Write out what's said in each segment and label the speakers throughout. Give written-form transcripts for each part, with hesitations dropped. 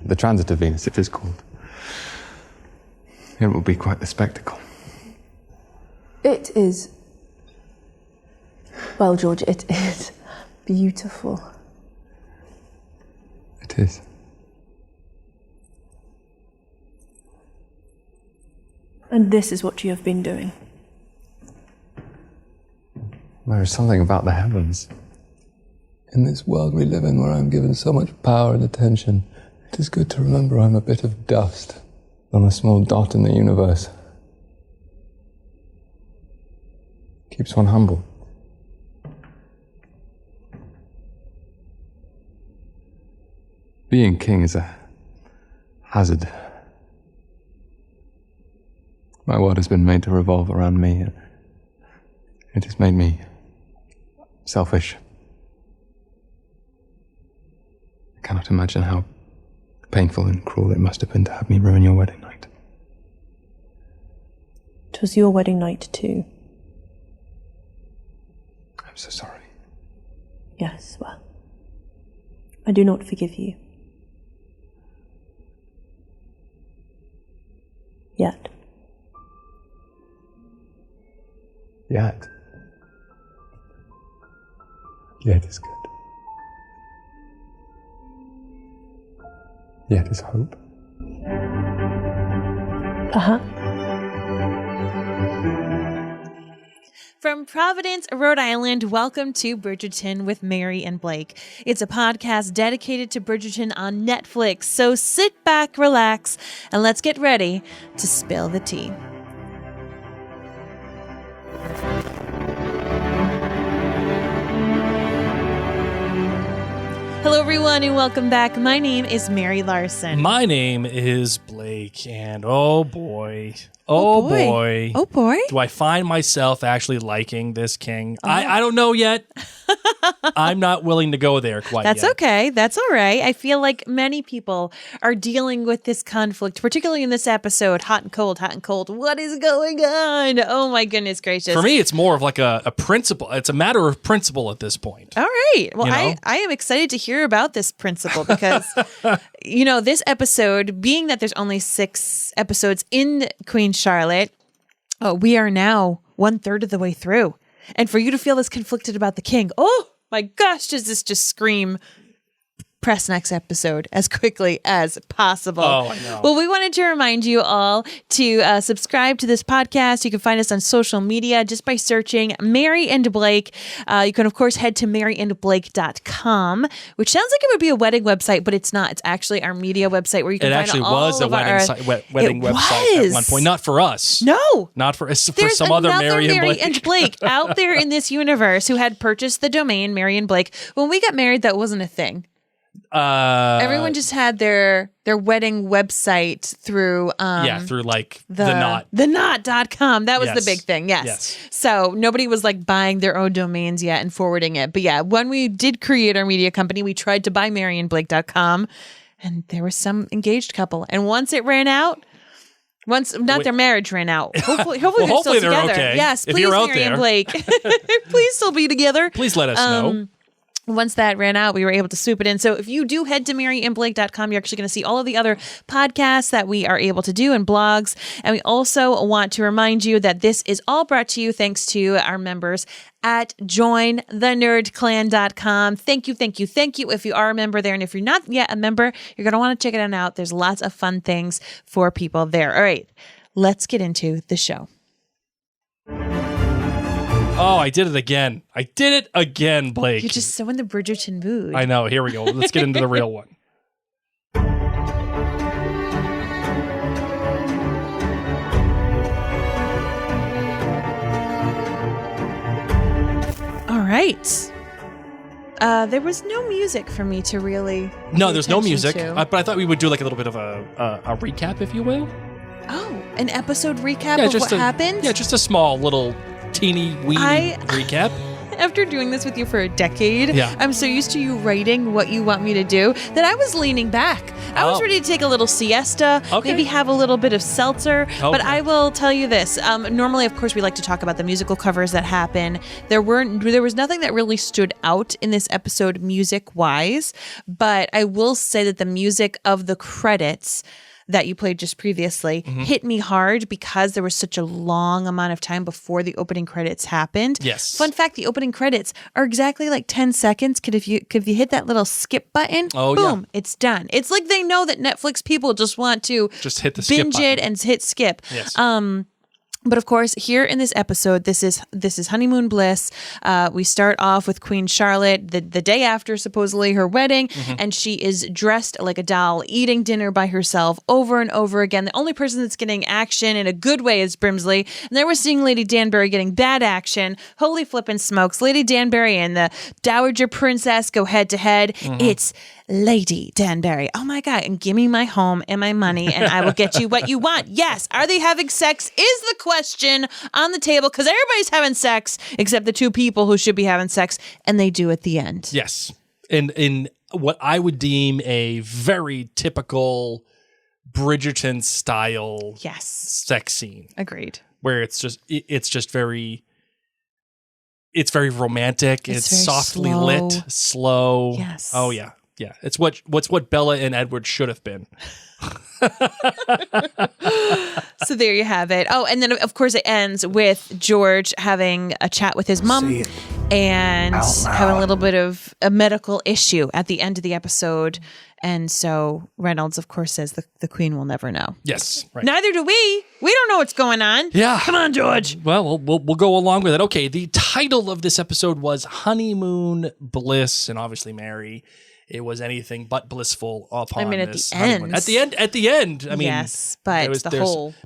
Speaker 1: the transit of Venus, it is called. It will be quite the spectacle.
Speaker 2: It is. Well, George, it is beautiful.
Speaker 1: It is.
Speaker 2: And this is what you have been doing.
Speaker 1: There is something about the heavens. In this world we live in, where I'm given so much power and attention, it is good to remember I'm a bit of dust on a small dot in the universe. Keeps one humble. Being king is a hazard. My world has been made to revolve around me. It has made me selfish. I cannot imagine how painful and cruel it must have been to have me ruin your wedding night.
Speaker 2: It was your wedding night too.
Speaker 1: I'm so sorry.
Speaker 2: Yes, well, I do not forgive you. Yet.
Speaker 1: Yet. Yet is good. Yet is hope.
Speaker 2: Uh-huh.
Speaker 3: From Providence, Rhode Island, welcome to Bridgerton with Mary and Blake. It's a podcast dedicated to Bridgerton on Netflix, so sit back, relax, and let's get ready to spill the tea. Hello, everyone, and welcome back. My name is Mary Larson.
Speaker 4: My name is Blake, and oh boy. Do I find myself actually liking this king? Oh. I don't know yet. I'm not willing to go there quite yet.
Speaker 3: That's okay. That's all right. I feel like many people are dealing with this conflict, particularly in this episode, hot and cold, hot and cold. What is going on? Oh, my goodness gracious.
Speaker 4: For me, it's more of like a principle. It's a matter of principle at this point.
Speaker 3: All right. Well, I am excited to hear about this principle because, this episode, being that there's only 6 episodes in Queen Charlotte, we are now 1/3 of the way through. And for you to feel this conflicted about the king, oh my gosh, does this just scream press next episode as quickly as possible.
Speaker 4: Oh, I know.
Speaker 3: Well, we wanted to remind you all to subscribe to this podcast. You can find us on social media just by searching Mary and Blake. You can, of course, head to maryandblake.com, which sounds like it would be a wedding website, but it's not. It's actually our media website where you can find all of our... It actually
Speaker 4: was a wedding website at one point. Not for us.
Speaker 3: No.
Speaker 4: Not for us. For some other Mary
Speaker 3: and Blake out there in this universe who had purchased the domain Mary and Blake. When we got married, that wasn't a thing. Everyone just had their wedding website through
Speaker 4: through like the
Speaker 3: knot.com. That was the big thing. Yes. So nobody was like buying their own domains yet and forwarding it. But yeah, when we did create our media company, we tried to buy maryandblake.com, and there was some engaged couple, and once it ran out, their marriage ran out. Hopefully they're still together.
Speaker 4: Okay.
Speaker 3: Yes,
Speaker 4: if
Speaker 3: please,
Speaker 4: you're out
Speaker 3: Mary
Speaker 4: there.
Speaker 3: and Blake. Please still be together.
Speaker 4: Please let us know.
Speaker 3: Once that ran out, we were able to swoop it in. So if you do head to maryandblake.com, you're actually going to see all of the other podcasts that we are able to do and blogs. And we also want to remind you that this is all brought to you thanks to our members at jointhenerdclan.com. Thank you if you are a member there. And if you're not yet a member, you're going to want to check it out. There's lots of fun things for people there. All right, let's get into the show.
Speaker 4: Oh, I did it again. Blake.
Speaker 3: You're just so in the Bridgerton mood.
Speaker 4: I know. Here we go. Let's get into the real one.
Speaker 3: All right. There was no music for me to really.
Speaker 4: No, there's no music. But I thought we would do like a little bit of a recap, if you will.
Speaker 3: Oh, an episode recap of what happened?
Speaker 4: Yeah, just a small little teeny weeny recap.
Speaker 3: after doing this with you for a decade,
Speaker 4: Yeah.
Speaker 3: I'm so used to you writing what you want me to do that I was leaning back. I was ready to take a little siesta, maybe have a little bit of seltzer. But I will tell you this. Normally, of course, we like to talk about the musical covers that happen. There was nothing that really stood out in this episode music-wise, but I will say that the music of the credits that you played just previously hit me hard because there was such a long amount of time before the opening credits happened.
Speaker 4: Yes.
Speaker 3: Fun fact, the opening credits are exactly like 10 seconds. If you hit that little skip button, boom, it's done. It's like they know that Netflix people just want to
Speaker 4: just hit the skip
Speaker 3: binge
Speaker 4: button.
Speaker 3: it and hit skip.
Speaker 4: Yes.
Speaker 3: But of course, here in this episode, this is Honeymoon Bliss. We start off with Queen Charlotte the day after supposedly her wedding, and she is dressed like a doll, eating dinner by herself over and over again. The only person that's getting action in a good way is Brimsley, and then we're seeing Lady Danbury getting bad action. Holy flippin' smokes! Lady Danbury and the Dowager Princess go head to head. It's Lady Danbury. Oh my God. And give me my home and my money and I will get you what you want. Yes. Are they having sex is the question on the table because everybody's having sex except the two people who should be having sex, and they do at the end.
Speaker 4: Yes. And in what I would deem a very typical Bridgerton style sex scene.
Speaker 3: Agreed.
Speaker 4: Where it's very very romantic. It's
Speaker 3: very
Speaker 4: softly
Speaker 3: slow.
Speaker 4: lit, slow.
Speaker 3: Yes.
Speaker 4: Oh yeah. Yeah. It's what Bella and Edward should have been.
Speaker 3: So there you have it. Oh, and then of course it ends with George having a chat with his mom and having a little bit of a medical issue at the end of the episode. And so Reynolds, of course, says the Queen will never know.
Speaker 4: Yes. Right.
Speaker 3: Neither do we. We don't know what's going on.
Speaker 4: Yeah.
Speaker 3: Come on, George.
Speaker 4: Well, we'll go along with it. Okay. The title of this episode was Honeymoon Bliss, and obviously Mary. It was anything but blissful upon this honeymoon. At the end. I mean,
Speaker 3: yes, but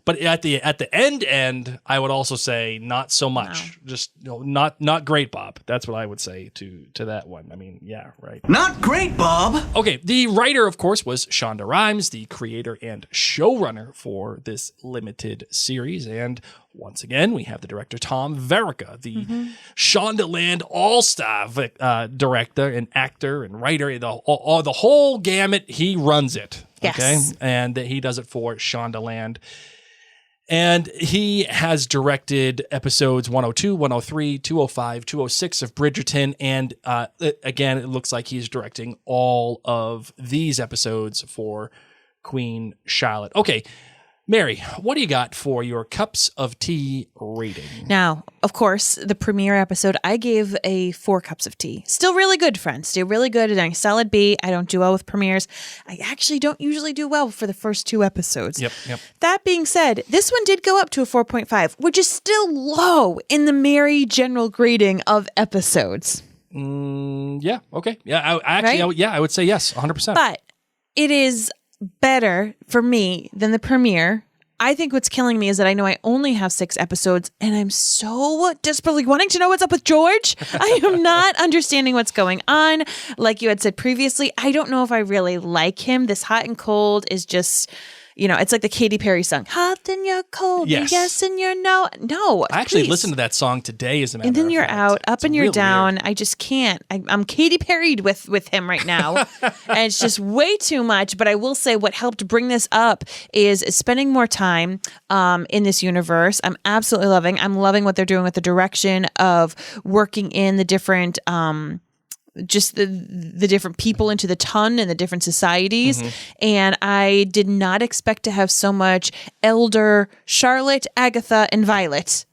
Speaker 4: But at the end, I would also say not so much. No. Just not great, Bob. That's what I would say to that one. I mean, yeah, right.
Speaker 5: Not great, Bob.
Speaker 4: Okay, the writer, of course, was Shonda Rhimes, the creator and showrunner for this limited series, and once again, we have the director, Tom Verica, the Shondaland all-star director and actor and writer. The whole gamut, he runs it.
Speaker 3: Yes.
Speaker 4: Okay? And he does it for Shondaland. And he has directed episodes 102, 103, 205, 206 of Bridgerton. And again, it looks like he's directing all of these episodes for Queen Charlotte. Okay. Mary, what do you got for your cups of tea rating?
Speaker 3: Now, of course, the premiere episode, I gave a 4 cups of tea. Still really good, friends. Still really good. And a solid B. I don't do well with premieres. I actually don't usually do well for the first 2 episodes.
Speaker 4: Yep.
Speaker 3: That being said, this one did go up to a 4.5, which is still low in the Mary general grading of episodes.
Speaker 4: Yeah. Okay. Yeah. I would say yes, 100%.
Speaker 3: But it is better for me than the premiere. I think what's killing me is that I know I only have 6 episodes and I'm so desperately wanting to know what's up with George. I am not understanding what's going on. Like you had said previously, I don't know if I really like him. This hot and cold is just, it's like the Katy Perry song. Hot and you're cold. Yes and you're no. No.
Speaker 4: I actually listened to that song today as a matter of fact.
Speaker 3: And then you're out, up and you're down. Weird. I just can't. I'm Katy Perry'd with him right now. And it's just way too much. But I will say what helped bring this up is spending more time in this universe. I'm absolutely loving. I'm loving what they're doing with the direction of working in the different just the different people into the ton and the different societies. And I did not expect to have so much elder Charlotte, Agatha, and Violet.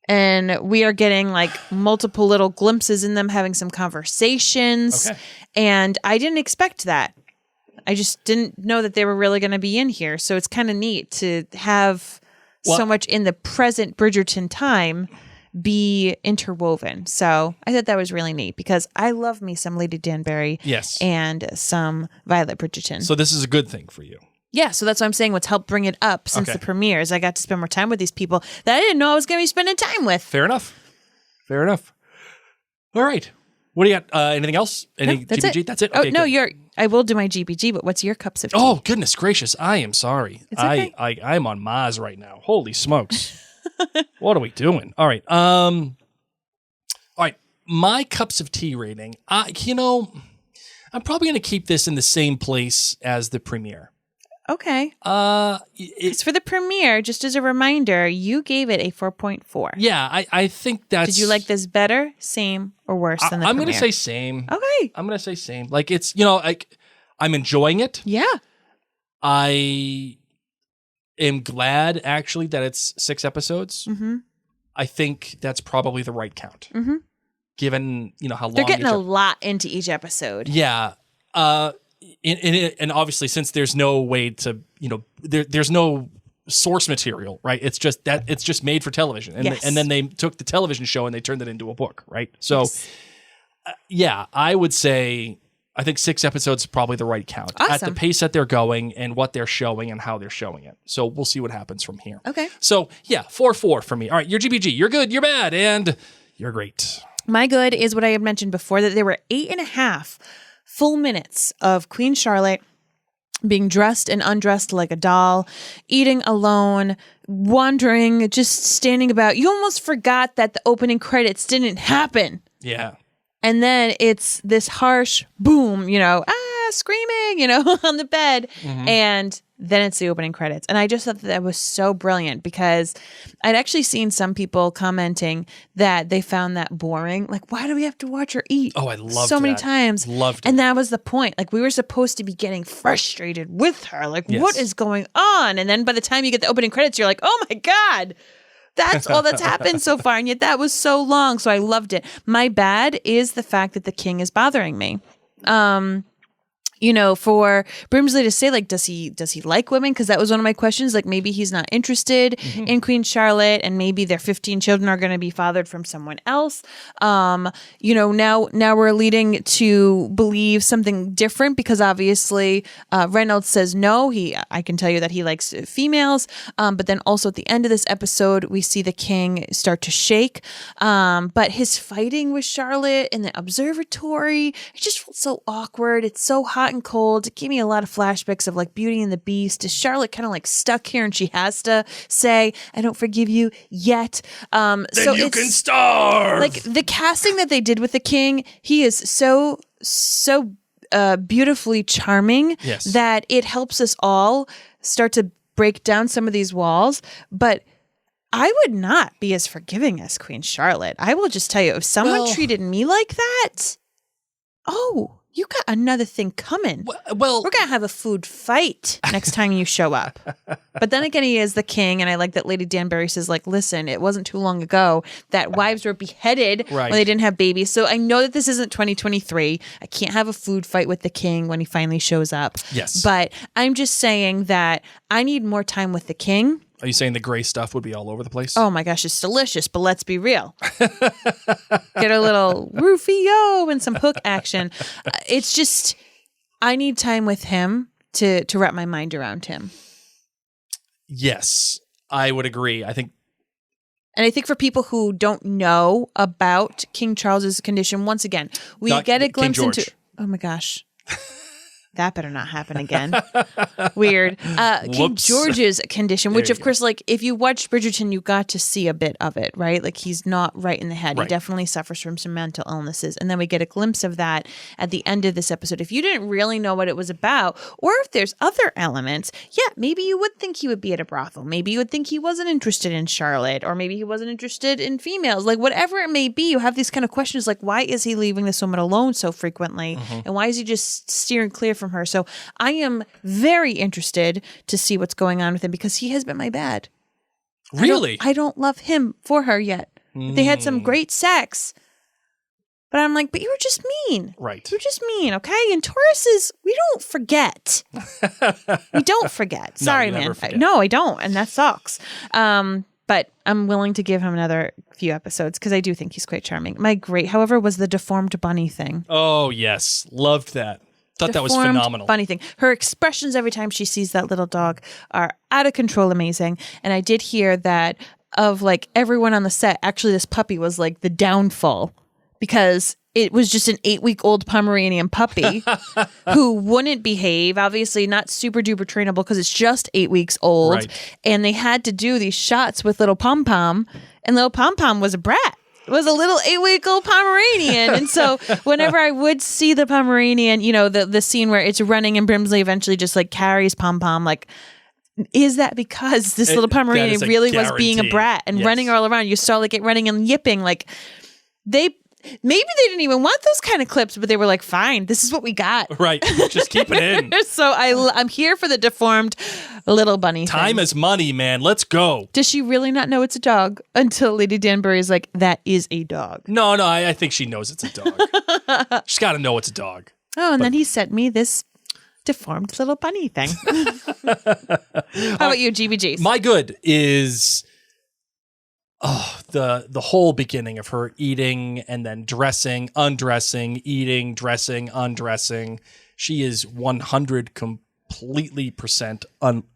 Speaker 3: And we are getting like multiple little glimpses in them having some conversations. Okay. And I didn't expect that. I just didn't know that they were really going to be in here. So it's kind of neat to have so much in the present Bridgerton time be interwoven. So I thought that was really neat because I love me some Lady Danbury and some Violet Bridgerton.
Speaker 4: So this is a good thing for you.
Speaker 3: Yeah, so that's what I'm saying. What's helped bring it up since the premieres. I got to spend more time with these people that I didn't know I was going to be spending time with.
Speaker 4: Fair enough. All right. What do you got? Anything else? Any
Speaker 3: that's
Speaker 4: GBG?
Speaker 3: It.
Speaker 4: That's it?
Speaker 3: Okay, no, I will do my GBG, but what's your cups of tea?
Speaker 4: Oh, goodness gracious. I am sorry.
Speaker 3: It's okay.
Speaker 4: I'm on Maz right now. Holy smokes. What are we doing? All right. my cups of tea rating, I'm probably going to keep this in the same place as the premiere.
Speaker 3: Okay. It's for the premiere, just as a reminder, you gave it a 4.4.
Speaker 4: Yeah, I think that's...
Speaker 3: Did you like this better, same, or worse than the premiere?
Speaker 4: I'm going to say same.
Speaker 3: Okay.
Speaker 4: I'm going to say same. Like, it's, I'm enjoying it.
Speaker 3: Yeah.
Speaker 4: I am glad, actually, that it's 6 episodes.
Speaker 3: Mm-hmm.
Speaker 4: I think that's probably the right count.
Speaker 3: Mm-hmm.
Speaker 4: Given, how long...
Speaker 3: They're getting a lot into each episode.
Speaker 4: Yeah. And obviously, since there's no way to, there's no source material, right? It's just made for television. And,
Speaker 3: yes.
Speaker 4: And then they took the television show and they turned it into a book, right? So, yes. I would say, I think 6 episodes is probably the right count.
Speaker 3: Awesome.
Speaker 4: At the pace that they're going and what they're showing and how they're showing it. So we'll see what happens from here.
Speaker 3: Okay.
Speaker 4: So, 4-4 for me. All right, you're GBG. You're good, you're bad, and you're great.
Speaker 3: My good is what I had mentioned before, that there were 8.5 full minutes of Queen Charlotte being dressed and undressed like a doll, eating alone, wandering, just standing about. You almost forgot that the opening credits didn't happen.
Speaker 4: Yeah.
Speaker 3: And then it's this harsh boom, screaming, on the bed. Mm-hmm. And then it's the opening credits. And I just thought that was so brilliant because I'd actually seen some people commenting that they found that boring. Like, why do we have to watch her eat?
Speaker 4: Oh, I loved
Speaker 3: so many times.
Speaker 4: Loved it.
Speaker 3: And that was the point. Like, we were supposed to be getting frustrated with her. Like,
Speaker 4: yes.
Speaker 3: What is going on? And then by the time you get the opening credits, you're like, oh my God. That's all that's happened so far. And yet that was so long. So I loved it. My bad is the fact that the king is bothering me. For Brimsley to say, like, does he like women? Because that was one of my questions. Like, maybe he's not interested in Queen Charlotte, and maybe their 15 children are going to be fathered from someone else. Now we're leading to believe something different because obviously Reynolds says no. I can tell you that he likes females. But then also at the end of this episode, we see the king start to shake. But his fighting with Charlotte in the observatory, it just felt so awkward. It's so hot and cold. It gave me a lot of flashbacks of like Beauty and the Beast. Is Charlotte kind of like stuck here and she has to say, I don't forgive you yet.
Speaker 4: Then so you can starve.
Speaker 3: Like the casting that they did with the king, he is so beautifully charming that it helps us all start to break down some of these walls. But I would not be as forgiving as Queen Charlotte. I will just tell you, if someone treated me like that, you got another thing coming.
Speaker 4: Well,
Speaker 3: we're going to have a food fight next time you show up. But then again, he is the king. And I like that Lady Danbury says, like, listen, it wasn't too long ago that wives were beheaded when they didn't have babies. So I know that this isn't 2023. I can't have a food fight with the king when he finally shows up.
Speaker 4: Yes.
Speaker 3: But I'm just saying that I need more time with the king.
Speaker 4: Are you saying the gray stuff would be all over the place?
Speaker 3: Oh my gosh, it's delicious, but let's be real. Get a little Rufio and some hook action. It's just, I need time with him to wrap my mind around him.
Speaker 4: Yes, I would agree. And
Speaker 3: I think for people who don't know about King Charles's condition, once again, we get a glimpse into... Oh my gosh. That better not happen again. Weird. King George's condition, which of course, like if you watched Bridgerton, you got to see a bit of it, right? Like he's not right in the head. Right. He definitely suffers from some mental illnesses. And then we get a glimpse of that at the end of this episode. If you didn't really know what it was about, or if there's other elements, maybe you would think he would be at a brothel. Maybe you would think he wasn't interested in Charlotte, or maybe he wasn't interested in females. Like whatever it may be, you have these kind of questions like, why is he leaving this woman alone so frequently? Mm-hmm. And why is he just steering clear from her? So I am very interested to see what's going on with him because he has been my bad.
Speaker 4: Really?
Speaker 3: I don't love him for her yet. They had some great sex. But I'm like, but you were just mean.
Speaker 4: Right.
Speaker 3: You're just mean, okay? And Tauruses, we don't forget. We don't forget. Sorry, man. No, I don't. And that sucks. But I'm willing to give him another few episodes because I do think he's quite charming. My great, however, was the deformed bunny thing.
Speaker 4: Oh, yes. Loved that. Thought that was phenomenal.
Speaker 3: Funny thing. Her expressions every time she sees that little dog are out of control amazing. And I did hear that of like everyone on the set, actually this puppy was like the downfall because it was just an 8-week-old Pomeranian puppy who wouldn't behave, obviously not super duper trainable because it's just 8 weeks old. Right. And they had to do these shots with little Pom Pom, and little Pom Pom was a brat. was a little 8-week-old Pomeranian. And so whenever I would see the Pomeranian, you know, the scene where it's running and Brimsley eventually just like carries Pom Pom, like, is that because this little Pomeranian really was being a brat and running all around? You saw like it running and yipping. Like maybe they didn't even want those kind of clips, but they were like, fine, this is what we got.
Speaker 4: Right. Just keep it in.
Speaker 3: So I'm here for the deformed little bunny
Speaker 4: Time
Speaker 3: thing.
Speaker 4: is money, man. Let's go.
Speaker 3: Does she really not know it's a dog until Lady Danbury is like, that is a dog?
Speaker 4: No, I think she knows it's a dog. She's got to know it's a dog.
Speaker 3: Oh, and then he sent me this deformed little bunny thing. How about you, GBGs?
Speaker 4: My good is the whole beginning of her eating and then dressing, undressing, eating, dressing, undressing. She is 100 completely %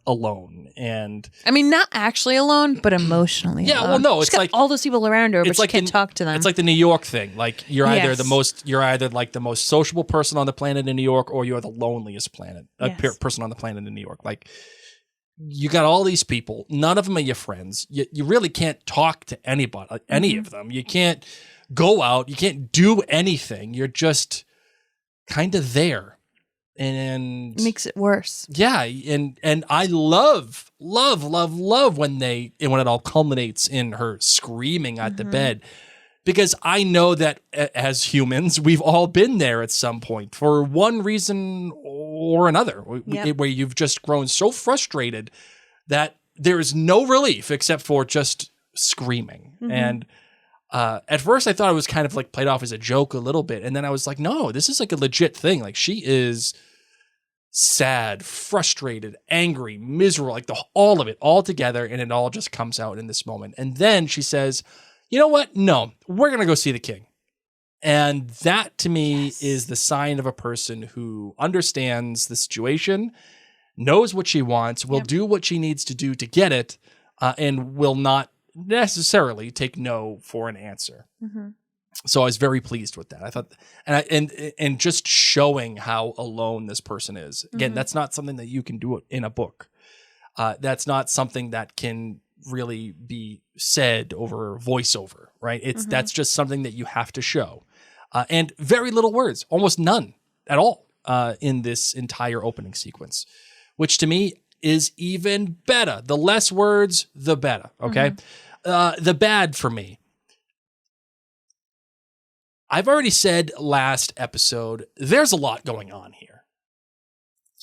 Speaker 4: alone, and
Speaker 3: I mean, not actually alone, but emotionally.
Speaker 4: Yeah,
Speaker 3: alone.
Speaker 4: well, no,
Speaker 3: She's
Speaker 4: it's
Speaker 3: got
Speaker 4: like
Speaker 3: all those people around her, but she can't talk to them.
Speaker 4: It's like the New York thing. Like you're either
Speaker 3: Yes.
Speaker 4: you're either like the most sociable person on the planet in New York, or you're the loneliest person on the planet in New York. Like you got all these people, none of them are your friends. You really can't talk to anybody, any of them. You can't go out. You can't do anything. You're just kind of there. And
Speaker 3: it makes it worse.
Speaker 4: Yeah, and I love when it all culminates in her screaming at the bed, because I know that as humans we've all been there at some point for one reason or another, where you've just grown so frustrated that there is no relief except for just screaming. And at first I thought it was kind of like played off as a joke a little bit. And then I was like, no, this is like a legit thing. Like she is sad, frustrated, angry, miserable, like all of it all together. And it all just comes out in this moment. And then she says, you know what? No, we're going to go see the king. And that to me is the sign of a person who understands the situation, knows what she wants, will do what she needs to do to get it, and will not necessarily take no for an answer. So I was very pleased with that. I thought, and just showing how alone this person is. Again, that's not something that you can do in a book. That's not something that can really be said over voiceover, right? That's just something that you have to show. And very little words, almost none at all, in this entire opening sequence, which to me is even better. The less words, the better. Okay. The bad for me. I've already said last episode, there's a lot going on here.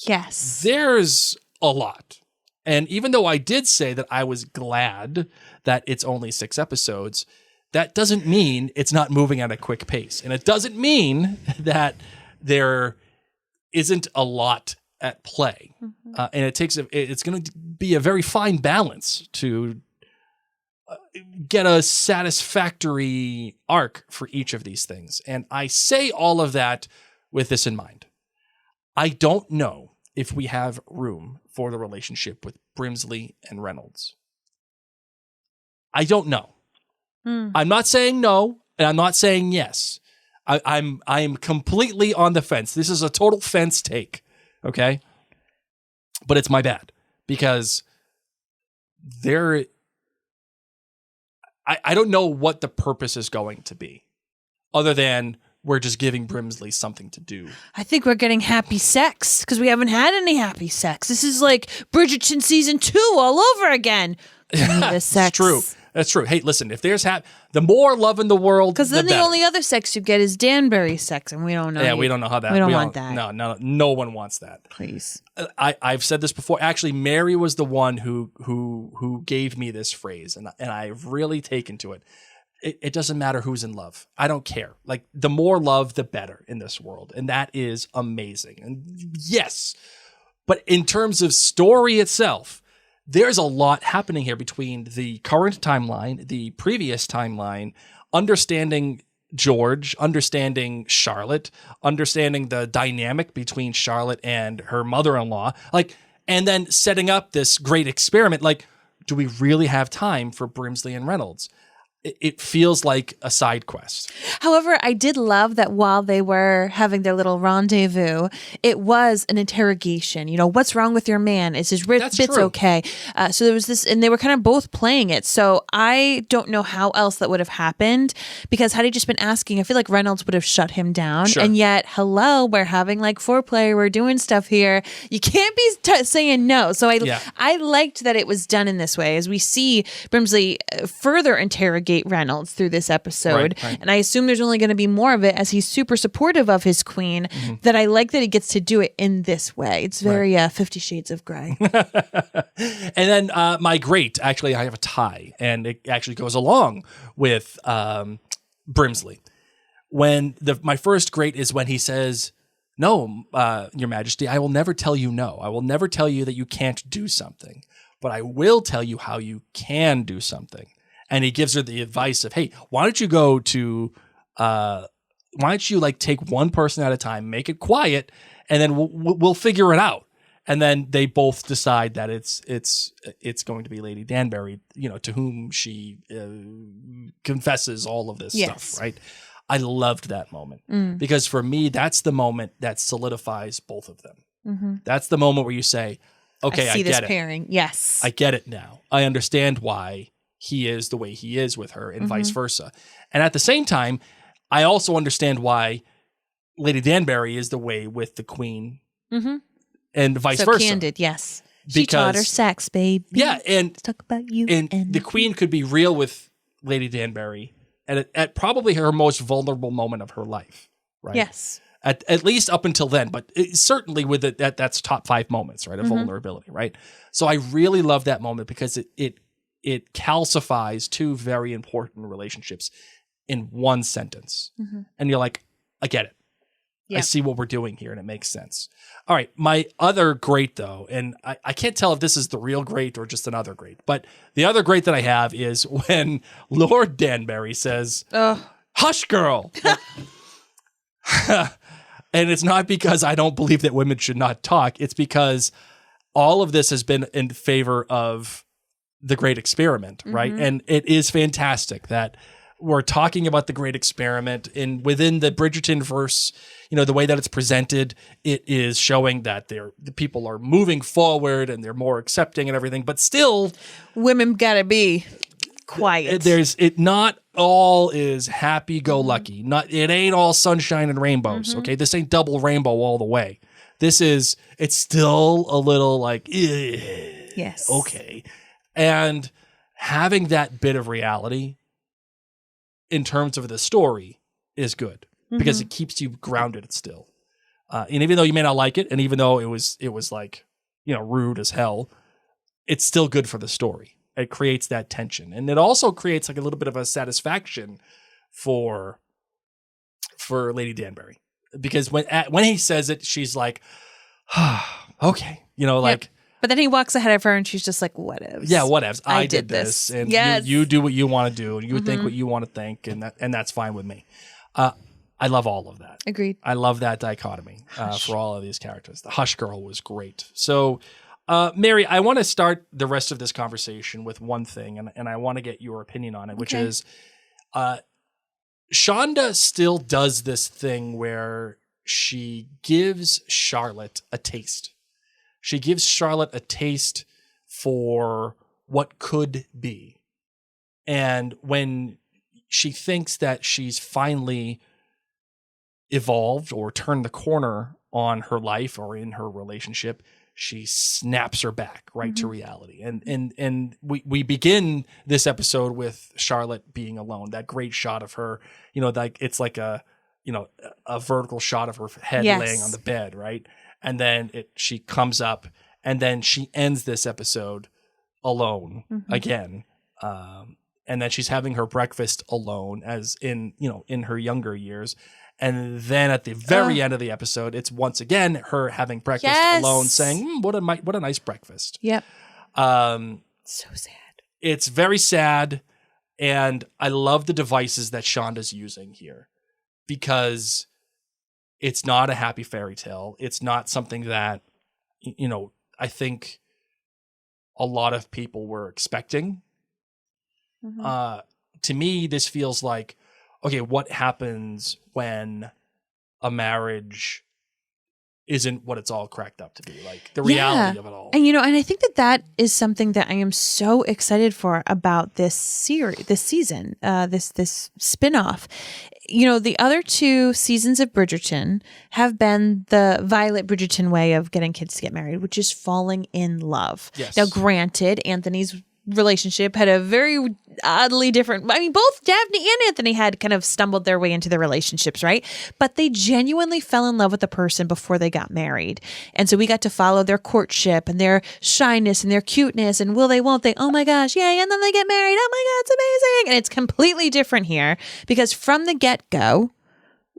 Speaker 3: Yes.
Speaker 4: There's a lot. And even though I did say that I was glad that it's only 6 episodes, that doesn't mean it's not moving at a quick pace. And it doesn't mean that there isn't a lot at play. And it's going to be a very fine balance to get a satisfactory arc for each of these things. And I say all of that with this in mind. I don't know if we have room for the relationship with Brimsley and Reynolds. I don't know. I'm not saying no, and I'm not saying yes. I'm completely on the fence. This is a total fence take, okay? But it's my bad, because I don't know what the purpose is going to be, other than we're just giving Brimsley something to do.
Speaker 3: I think we're getting happy sex because we haven't had any happy sex. This is like Bridgerton season 2 all over again. The sex.
Speaker 4: It's true. That's true. Hey, listen, if there's the more love in the world,
Speaker 3: because then the
Speaker 4: better.
Speaker 3: only other sex you get is Danbury sex, and we don't know.
Speaker 4: Yeah, we don't know how that.
Speaker 3: We don't want that.
Speaker 4: No one wants that.
Speaker 3: Please.
Speaker 4: I've said this before. Actually, Mary was the one who gave me this phrase, and I've really taken to it. It doesn't matter who's in love. I don't care. Like, the more love, the better in this world, and that is amazing. And yes, but in terms of story itself, there's a lot happening here between the current timeline, the previous timeline, understanding George, understanding Charlotte, understanding the dynamic between Charlotte and her mother-in-law, and then setting up this great experiment. Like, do we really have time for Brimsley and Reynolds? it feels like a side quest.
Speaker 3: However, I did love that while they were having their little rendezvous, it was an interrogation. What's wrong with your man? Is his bits
Speaker 4: true.
Speaker 3: okay? So there was this, and they were kind of both playing it. So I don't know how else that would have happened, because had he just been asking, I feel like Reynolds would have shut him down.
Speaker 4: Sure.
Speaker 3: And yet, hello, we're having like foreplay, we're doing stuff here. You can't be saying no. So I liked that it was done in this way, as we see Brimsley further interrogate Reynolds through this episode.
Speaker 4: Right.
Speaker 3: And I assume there's only going to be more of it, as he's super supportive of his queen, that I like that he gets to do it in this way. It's very 50 Shades of Grey.
Speaker 4: And then my great, actually, I have a tie, and it actually goes along with Brimsley. My first great is when he says, "No, Your Majesty, I will never tell you no. I will never tell you that you can't do something, but I will tell you how you can do something." And he gives her the advice of, hey, why don't you take one person at a time, make it quiet, and then we'll figure it out. And then they both decide that it's going to be Lady Danbury, to whom she confesses all of this stuff, right? I loved that moment because for me, that's the moment that solidifies both of them. Mm-hmm. That's the moment where you say, okay, I
Speaker 3: see
Speaker 4: get
Speaker 3: this
Speaker 4: it.
Speaker 3: pairing. Yes.
Speaker 4: I get it now. I understand why he is the way he is with her, and vice versa. And at the same time, I also understand why Lady Danbury is the way with the queen, and vice versa.
Speaker 3: So candid, yes. She taught her sex, baby.
Speaker 4: Yeah, and
Speaker 3: let's talk about you.
Speaker 4: And the queen could be real with Lady Danbury at probably her most vulnerable moment of her life, right?
Speaker 3: Yes.
Speaker 4: At least up until then, but certainly with that's top 5 moments, right, of vulnerability, right? So I really love that moment because it calcifies 2 very important relationships in one sentence. And you're like, I get it. I see what we're doing here, and it makes sense. All right, my other great, though, and I can't tell if this is the real great or just another great, but the other great that I have is when Lord Danbury says, hush, girl. And it's not because I don't believe that women should not talk. It's because all of this has been in favor of the Great Experiment, right? And it is fantastic that we're talking about the Great Experiment, and within the Bridgerton verse, the way that it's presented, it is showing that the people are moving forward and they're more accepting and everything, but still,
Speaker 3: women gotta be quiet.
Speaker 4: Not all is happy-go-lucky. It ain't all sunshine and rainbows. Okay, this ain't double rainbow all the way. It's still a little like,
Speaker 3: yes,
Speaker 4: okay. And having that bit of reality in terms of the story is good because it keeps you grounded still. And even though you may not like it, and even though it was like, rude as hell, it's still good for the story. It creates that tension. And it also creates like a little bit of a satisfaction for Lady Danbury. Because when he says it, she's like, okay, like.
Speaker 3: But then he walks ahead of her and she's just like, whatevs.
Speaker 4: Yeah, whatevs. I did this. And you do what you want to do, and you think what you want to think, and that's fine with me. I love all of that.
Speaker 3: Agreed.
Speaker 4: I love that dichotomy for all of these characters. The Hush Girl was great. So, Mary, I want to start the rest of this conversation with one thing, and I want to get your opinion on it, which is Shonda still does this thing where she gives Charlotte a taste. She gives Charlotte a taste for what could be. And when she thinks that she's finally evolved or turned the corner on her life or in her relationship, she snaps her back right to reality. And we begin this episode with Charlotte being alone. That great shot of her, like it's like a vertical shot of her head laying on the bed, right? And then she comes up, and then she ends this episode alone again. And then she's having her breakfast alone, as in her younger years. And then at the very end of the episode, it's once again her having breakfast alone, saying, what a nice breakfast.
Speaker 3: Yep. So sad.
Speaker 4: It's very sad. And I love the devices that Shonda's using here, because it's not a happy fairy tale. It's not something that, I think a lot of people were expecting. to me, this feels like, okay, what happens when a marriage isn't what it's all cracked up to be, like the reality of it all.
Speaker 3: And and I think that is something that I am so excited for about this series, this season, this spinoff. The other 2 seasons of Bridgerton have been the Violet Bridgerton way of getting kids to get married, which is falling in love.
Speaker 4: Yes.
Speaker 3: Now, granted, Anthony's relationship had a very oddly different, both Daphne and Anthony had kind of stumbled their way into their relationships, right? But they genuinely fell in love with the person before they got married. And so we got to follow their courtship and their shyness and their cuteness and will they, won't they? Oh my gosh, yay. And then they get married. Oh my God, it's amazing. And it's completely different here because from the get-go,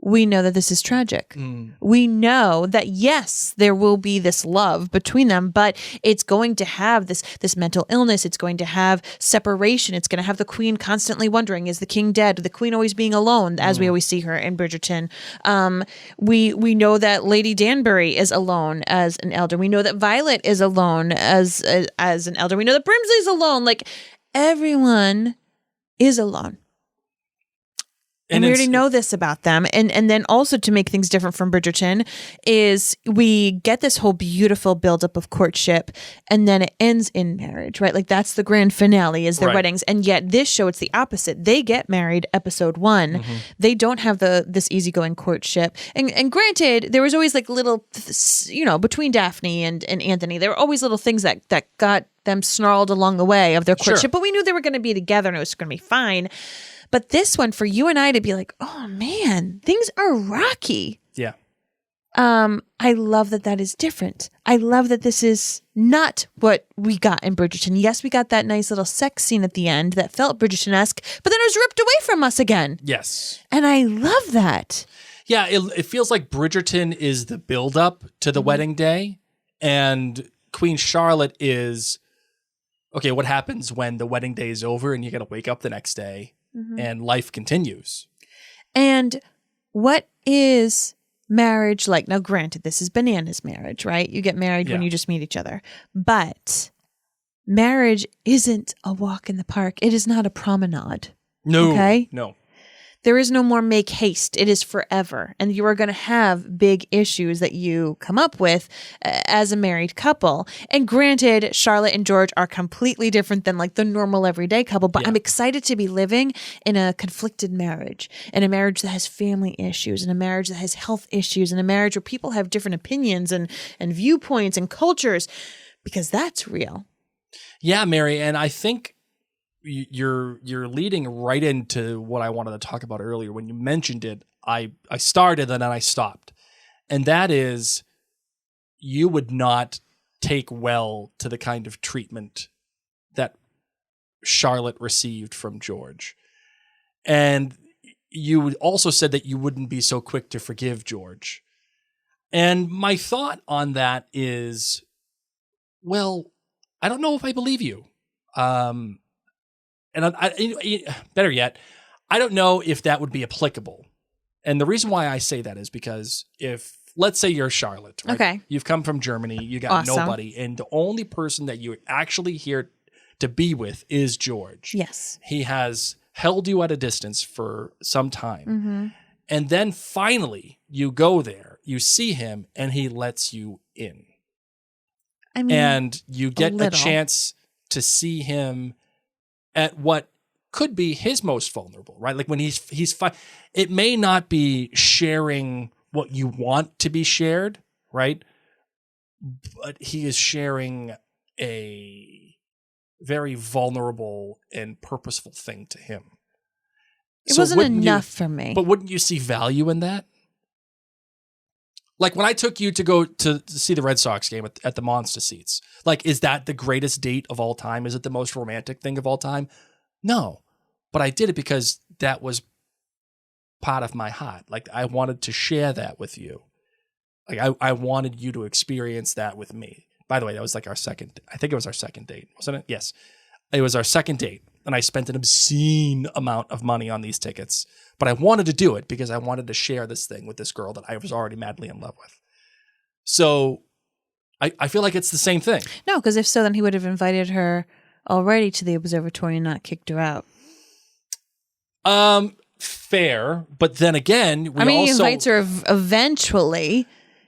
Speaker 3: we know that this is tragic. We know that, yes, there will be this love between them, but it's going to have this mental illness. It's going to have separation. It's going to have the queen constantly wondering, is the king dead? The queen always being alone, as we always see her in Bridgerton. We know that Lady Danbury is alone as an elder. We know that Violet is alone as an elder. We know that Brimsley's alone. Like, everyone is alone. And we already know this about them. And then also to make things different from Bridgerton is we get this whole beautiful buildup of courtship and then it ends in marriage, right? Like that's the grand finale is their weddings. And yet this show, it's the opposite. They get married episode 1. Mm-hmm. They don't have this easygoing courtship. And granted, there was always like little, between Daphne and Anthony, there were always little things that got them snarled along the way of their courtship, but we knew they were going to be together and it was going to be fine. But this one, for you and I to be like, oh man, things are rocky.
Speaker 4: Yeah.
Speaker 3: I love that is different. I love that this is not what we got in Bridgerton. Yes, we got that nice little sex scene at the end that felt Bridgerton-esque, but then it was ripped away from us again.
Speaker 4: Yes.
Speaker 3: And I love that.
Speaker 4: Yeah, it feels like Bridgerton is the build-up to the wedding day, and Queen Charlotte is, okay, what happens when the wedding day is over and you got to wake up the next day? Mm-hmm. And life continues.
Speaker 3: And what is marriage like? Now, granted, this is bananas marriage, right? You get married when you just meet each other. But marriage isn't a walk in the park. It is not a promenade.
Speaker 4: No.
Speaker 3: Okay?
Speaker 4: No.
Speaker 3: There is no more make haste. It is forever. And you are going to have big issues that you come up with as a married couple. And granted, Charlotte and George are completely different than like the normal everyday couple. But I'm excited to be living in a conflicted marriage, in a marriage that has family issues, in a marriage that has health issues, in a marriage where people have different opinions and viewpoints and cultures, because that's real.
Speaker 4: Yeah, Mary. And I think you're leading right into what I wanted to talk about earlier. When you mentioned it, I started and then I stopped. And that is, you would not take well to the kind of treatment that Charlotte received from George. And you also said that you wouldn't be so quick to forgive George. And my thought on that is, well, I don't know if I believe you. And better yet, I don't know if that would be applicable. And the reason why I say that is because if, let's say you're Charlotte, right?
Speaker 3: Okay.
Speaker 4: You've come from Germany, you got nobody, and the only person that you're actually here to be with is George.
Speaker 3: Yes.
Speaker 4: He has held you at a distance for some time. Mm-hmm. And then finally, you go there, you see him, and he lets you in.
Speaker 3: I mean,
Speaker 4: and you get a chance to see him at what could be his most vulnerable, right? Like when he's it may not be sharing what you want to be shared, right? But he is sharing a very vulnerable and purposeful thing to him.
Speaker 3: It wasn't enough for me.
Speaker 4: But wouldn't you see value in that? Like when I took you to go to see the Red Sox game at the Monster Seats, like, is that the greatest date of all time? Is it the most romantic thing of all time? No, but I did it because that was part of my heart. Like I wanted to share that with you. Like I wanted you to experience that with me. By the way, that was like I think it was our second date, wasn't it? Yes, it was our second date. And I spent an obscene amount of money on these tickets. But I wanted to do it because I wanted to share this thing with this girl that I was already madly in love with. So I feel like it's the same thing.
Speaker 3: No, because if so, then he would have invited her already to the observatory and not kicked her out.
Speaker 4: Fair, but then again,
Speaker 3: he invites her eventually.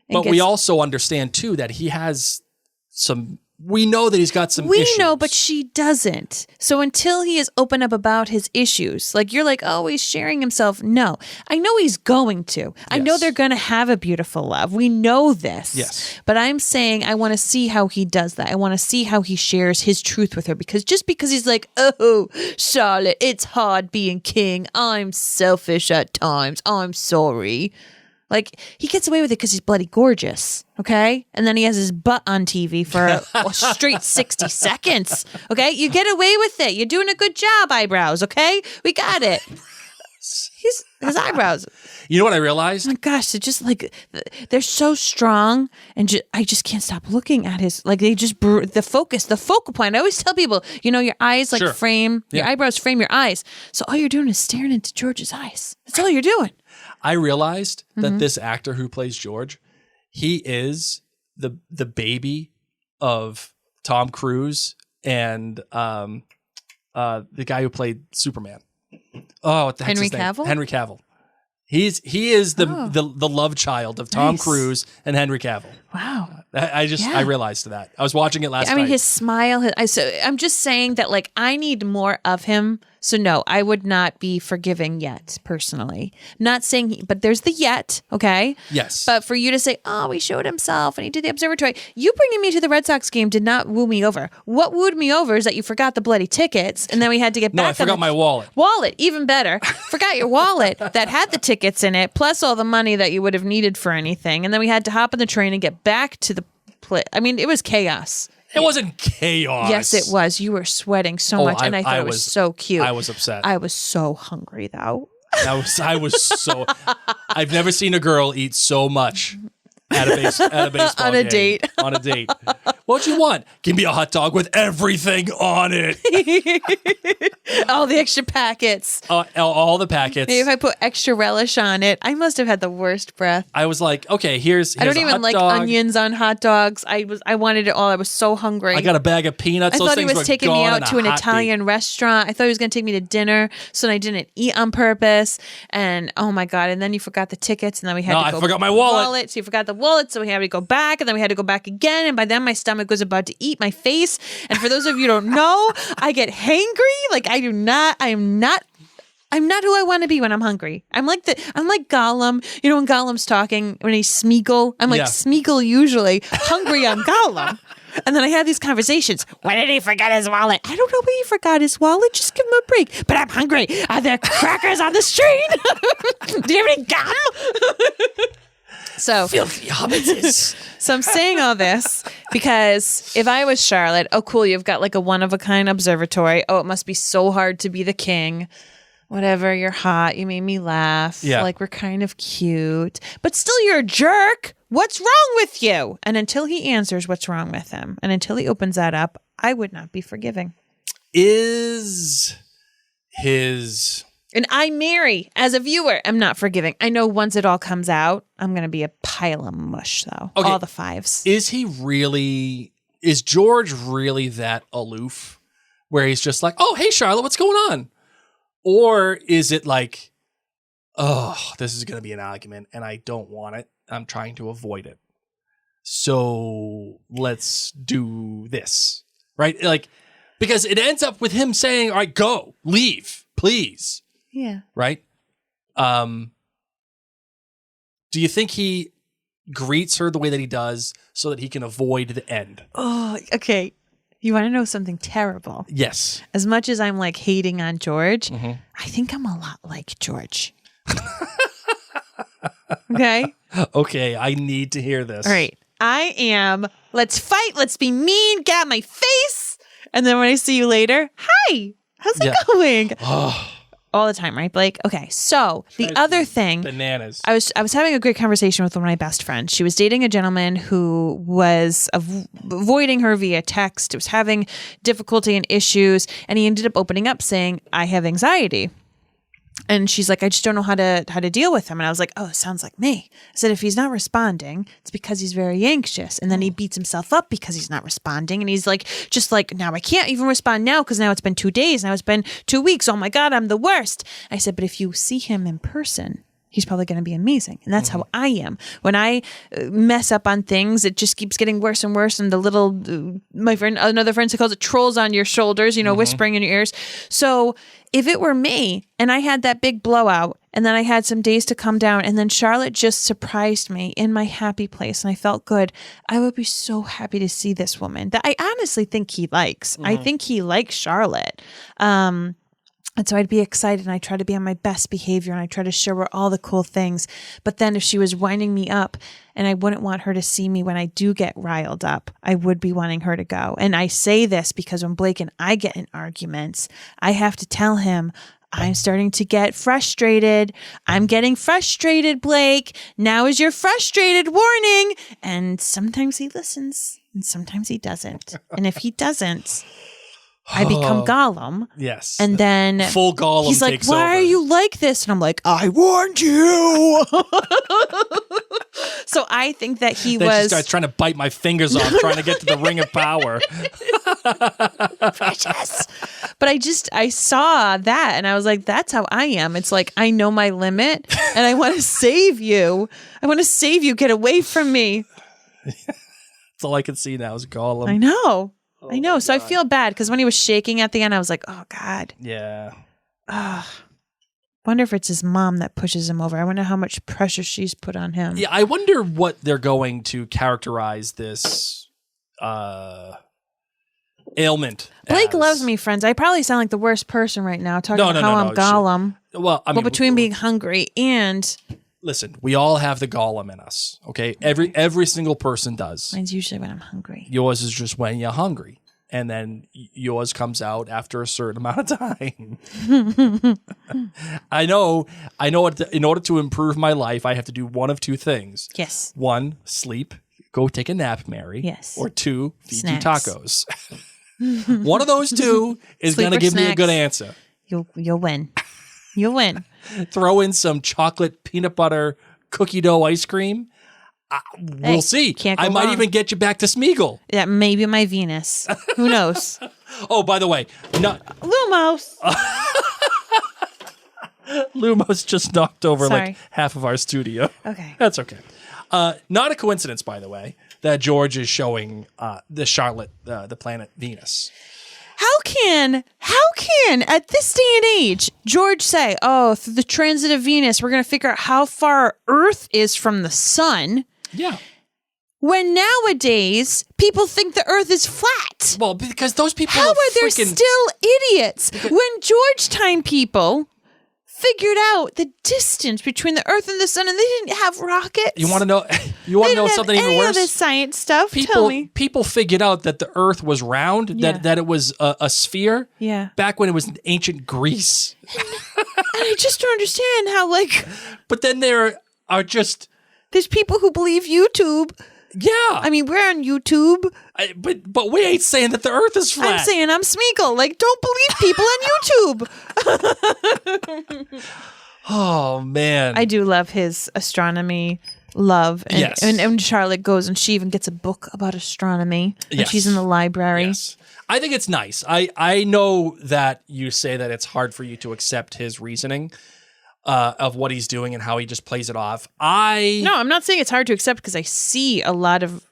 Speaker 4: But we also understand too that he has some. We know that he's got some issues.
Speaker 3: We know, but she doesn't. So until he is open up about his issues, like you're like, oh, he's sharing himself. No, I know he's going to. Yes. I know they're going to have a beautiful love. We know this.
Speaker 4: Yes.
Speaker 3: But I'm saying I want to see how he does that. I want to see how he shares his truth with her, because just because he's like, oh, Charlotte, it's hard being king. I'm selfish at times. I'm sorry. Like, he gets away with it because he's bloody gorgeous, okay? And then he has his butt on TV for a straight 60 seconds, okay? You get away with it. You're doing a good job, eyebrows, okay? We got it. His eyebrows.
Speaker 4: You know what I realized?
Speaker 3: Oh my gosh, they're just like, they're so strong, and I just can't stop looking at his, like, they just, the focal point. I always tell people, your eyes frame, your eyebrows frame your eyes. So all you're doing is staring into George's eyes. That's all you're doing.
Speaker 4: I realized that this actor who plays George, he is the baby of Tom Cruise and the guy who played Superman. Oh, what the heck's his name?
Speaker 3: Cavill?
Speaker 4: Henry Cavill. He is the love child of Tom Cruise and Henry Cavill.
Speaker 3: Wow.
Speaker 4: I realized that. I was watching it last night.
Speaker 3: I mean, his smile. I'm just saying that, like, I need more of him. So no, I would not be forgiving yet, personally. Not saying, but there's the yet, okay?
Speaker 4: Yes.
Speaker 3: But for you to say, oh, he showed himself and he did the observatory. You bringing me to the Red Sox game did not woo me over. What wooed me over is that you forgot the bloody tickets, and then we had to get back.
Speaker 4: No, I forgot my wallet.
Speaker 3: Wallet, even better. Forgot your wallet that had the tickets in it, plus all the money that you would have needed for anything. And then we had to hop on the train and get back to the place. I mean, it was chaos.
Speaker 4: It wasn't chaos.
Speaker 3: Yes, it was. You were sweating so much, and I thought it was so cute.
Speaker 4: I was upset.
Speaker 3: I was so hungry, though.
Speaker 4: I was so. I've never seen a girl eat so much at a baseball
Speaker 3: on a
Speaker 4: game.
Speaker 3: date.
Speaker 4: On a date. What'd you want? Give me a hot dog with everything on it.
Speaker 3: All the extra packets.
Speaker 4: All the packets.
Speaker 3: Maybe if I put extra relish on it, I must have had the worst breath.
Speaker 4: I was like, okay, here's
Speaker 3: I don't even like
Speaker 4: dog.
Speaker 3: onions on hot dogs. I wanted it all. I was so hungry.
Speaker 4: I got a bag of peanuts.
Speaker 3: I
Speaker 4: Those
Speaker 3: thought he
Speaker 4: things
Speaker 3: was
Speaker 4: were
Speaker 3: taking me
Speaker 4: gone
Speaker 3: out to an Italian restaurant. I thought he was going to take me to dinner, so I didn't eat on purpose. And oh my God! And then you forgot the tickets, and then we had to go.
Speaker 4: I forgot my wallet.
Speaker 3: So you forgot the wallet, so we had to go back, and then we had to go back again. And by then, my stomach was about to eat my face. And for those of you who don't know, I get hangry. Like I am not who I want to be when I'm hungry. I'm like Gollum. You know when Gollum's talking, when he's Smeagol? I'm like Smeagol usually. Hungry, I'm Gollum. And then I have these conversations. Why did he forget his wallet? I don't know why he forgot his wallet. Just give him a break. But I'm hungry. Are there crackers on the street? Do you have any gum? So
Speaker 4: filthy hobbits.
Speaker 3: So I'm saying all this because if I was Charlotte, oh cool, you've got like a one-of-a-kind observatory. Oh, it must be so hard to be the king. Whatever, you're hot. You made me laugh.
Speaker 4: Yeah.
Speaker 3: Like we're kind of cute. But still you're a jerk. What's wrong with you? And until he answers what's wrong with him, and until he opens that up, I would not be forgiving.
Speaker 4: Is his...
Speaker 3: And I, Mary, as a viewer, am not forgiving. I know once it all comes out, I'm going to be a pile of mush, though. Okay. All the fives.
Speaker 4: Is George really that aloof where he's just like, oh, hey, Charlotte, what's going on? Or is it like, oh, this is going to be an argument and I don't want it. I'm trying to avoid it. So let's do this. Right? Like, because it ends up with him saying, all right, go, leave, please.
Speaker 3: Yeah.
Speaker 4: Right? Do you think he greets her the way that he does so that he can avoid the end?
Speaker 3: Oh, okay. You want to know something terrible?
Speaker 4: Yes.
Speaker 3: As much as I'm like hating on George, I think I'm a lot like George. Okay?
Speaker 4: Okay, I need to hear this.
Speaker 3: All right. I am, let's fight, let's be mean, get out my face. And then when I see you later, hi, how's it going? All the time, right, Blake? Okay, so the other thing,
Speaker 4: bananas.
Speaker 3: I was having a great conversation with one of my best friends. She was dating a gentleman who was avoiding her via text. It was having difficulty and issues, and he ended up opening up saying, I have anxiety. And she's like, I just don't know how to deal with him. And I was like, oh, it sounds like me. I said, if he's not responding, it's because he's very anxious. And then he beats himself up because he's not responding. And he's like, just like, now I can't even respond now because now it's been 2 days. Now it's been 2 weeks. Oh my God, I'm the worst. I said, but if you see him in person, he's probably going to be amazing. And that's how I am. When I mess up on things, it just keeps getting worse and worse. And the little, another friend calls it trolls on your shoulders, whispering in your ears. So if it were me and I had that big blowout and then I had some days to come down and then Charlotte just surprised me in my happy place and I felt good, I would be so happy to see this woman that I honestly think he likes. I think he likes Charlotte. And so I'd be excited and I try to be on my best behavior and I try to show her all the cool things. But then if she was winding me up and I wouldn't want her to see me when I do get riled up, I would be wanting her to go. And I say this because when Blake and I get in arguments, I have to tell him, I'm starting to get frustrated. I'm getting frustrated, Blake. Now is your frustrated warning. And sometimes he listens and sometimes he doesn't. And if he doesn't, I become Gollum.
Speaker 4: Yes.
Speaker 3: And then
Speaker 4: full Gollum
Speaker 3: he's like,
Speaker 4: takes
Speaker 3: why
Speaker 4: over.
Speaker 3: are you like this? And I'm like, I warned you. So I think that he
Speaker 4: then
Speaker 3: was.
Speaker 4: She starts trying to bite my fingers off, trying to get to the ring of power.
Speaker 3: Precious. But I saw that and I was like, that's how I am. It's like, I know my limit and I want to save you. I want to save you. Get away from me.
Speaker 4: That's all I can see now is Gollum.
Speaker 3: I know. I know. So
Speaker 4: God.
Speaker 3: I feel bad because when he was shaking at the end, I was like, oh, God.
Speaker 4: Yeah.
Speaker 3: Wonder if it's his mom that pushes him over. I wonder how much pressure she's put on him.
Speaker 4: Yeah, I wonder what they're going to characterize this ailment
Speaker 3: Blake
Speaker 4: as.
Speaker 3: loves me, friends. I probably sound like the worst person right now talking about how I'm Gollum.
Speaker 4: Well, I mean,
Speaker 3: between being hungry and...
Speaker 4: Listen, we all have the Gollum in us, okay? Every single person does.
Speaker 3: Mine's usually when I'm hungry.
Speaker 4: Yours is just when you're hungry. And then yours comes out after a certain amount of time. I know in order to improve my life, I have to do one of two things.
Speaker 3: Yes.
Speaker 4: 1, sleep. Go take a nap, Mary.
Speaker 3: Yes.
Speaker 4: Or 2, feed
Speaker 3: Snacks.
Speaker 4: you tacos. One of those two is going to give me a good answer.
Speaker 3: You'll win. You'll win.
Speaker 4: Throw in some chocolate peanut butter cookie dough ice cream. We'll see. I might even get you back to Smeagol.
Speaker 3: Yeah, maybe my Venus. Who knows?
Speaker 4: Oh, by the way,
Speaker 3: Lumos.
Speaker 4: Lumos just knocked over like half of our studio.
Speaker 3: Okay.
Speaker 4: That's okay. Not a coincidence, by the way, that George is showing the Charlotte, the planet Venus.
Speaker 3: How can at this day and age George say, oh, through the transit of Venus, we're going to figure out how far Earth is from the sun?
Speaker 4: Yeah.
Speaker 3: When nowadays people think the Earth is flat.
Speaker 4: Well, because those people
Speaker 3: how are there still idiots? When Georgetown people figured out the distance between the Earth and the sun, and they didn't have rockets.
Speaker 4: You want to know? You want to know something even worse?
Speaker 3: Any of this science stuff. Tell me.
Speaker 4: People figured out that the Earth was round.
Speaker 3: Yeah.
Speaker 4: That it was a sphere.
Speaker 3: Yeah.
Speaker 4: Back when it was in ancient Greece.
Speaker 3: And I just don't understand how
Speaker 4: But then there are just.
Speaker 3: There's people who believe YouTube.
Speaker 4: Yeah.
Speaker 3: I mean, we're on YouTube.
Speaker 4: But we ain't saying that the Earth is flat.
Speaker 3: I'm saying I'm Smeagol. Don't believe people on YouTube.
Speaker 4: Oh, man.
Speaker 3: I do love his astronomy love. And,
Speaker 4: yes.
Speaker 3: and Charlotte goes and she even gets a book about astronomy. And
Speaker 4: yes.
Speaker 3: she's in the library.
Speaker 4: Yes. I think it's nice. I know that you say that it's hard for you to accept his reasoning of what he's doing and how he just plays it off.
Speaker 3: No, I'm not saying it's hard to accept because I see a lot of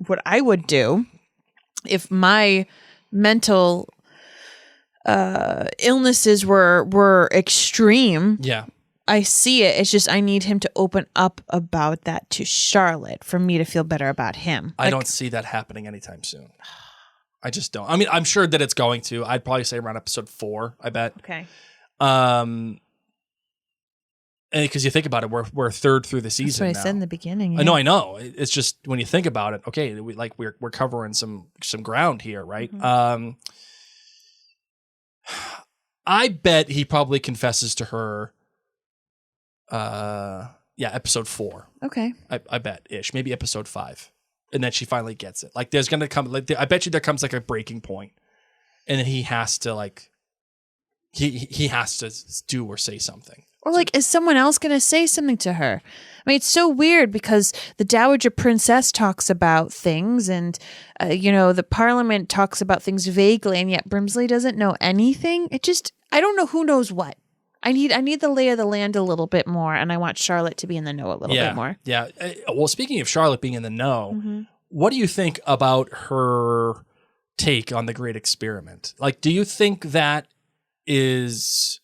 Speaker 3: what I would do if my mental illnesses were extreme.
Speaker 4: Yeah.
Speaker 3: I see it. It's just I need him to open up about that to Charlotte for me to feel better about him.
Speaker 4: I don't see that happening anytime soon. I just don't. I mean, I'm sure that it's going to. I'd probably say around episode 4, I bet.
Speaker 3: Okay.
Speaker 4: And because you think about it, we're a third through the season.
Speaker 3: That's what I said in the beginning. Yeah.
Speaker 4: I know. It's just when you think about it, okay, we're covering some ground here, right?
Speaker 3: Mm-hmm.
Speaker 4: I bet he probably confesses to her. Episode 4.
Speaker 3: Okay.
Speaker 4: I bet ish, maybe episode 5, and then she finally gets it. There's gonna come. I bet you there comes a breaking point, and then he has to he has to do or say something.
Speaker 3: Or like, is someone else going to say something to her? I mean, it's so weird because the Dowager Princess talks about things and, the Parliament talks about things vaguely, and yet Brimsley doesn't know anything. I don't know who knows what. I need the lay of the land a little bit more, and I want Charlotte to be in the know a little bit more.
Speaker 4: Yeah. Well, speaking of Charlotte being in the know, what do you think about her take on the Great Experiment? Like, do you think that is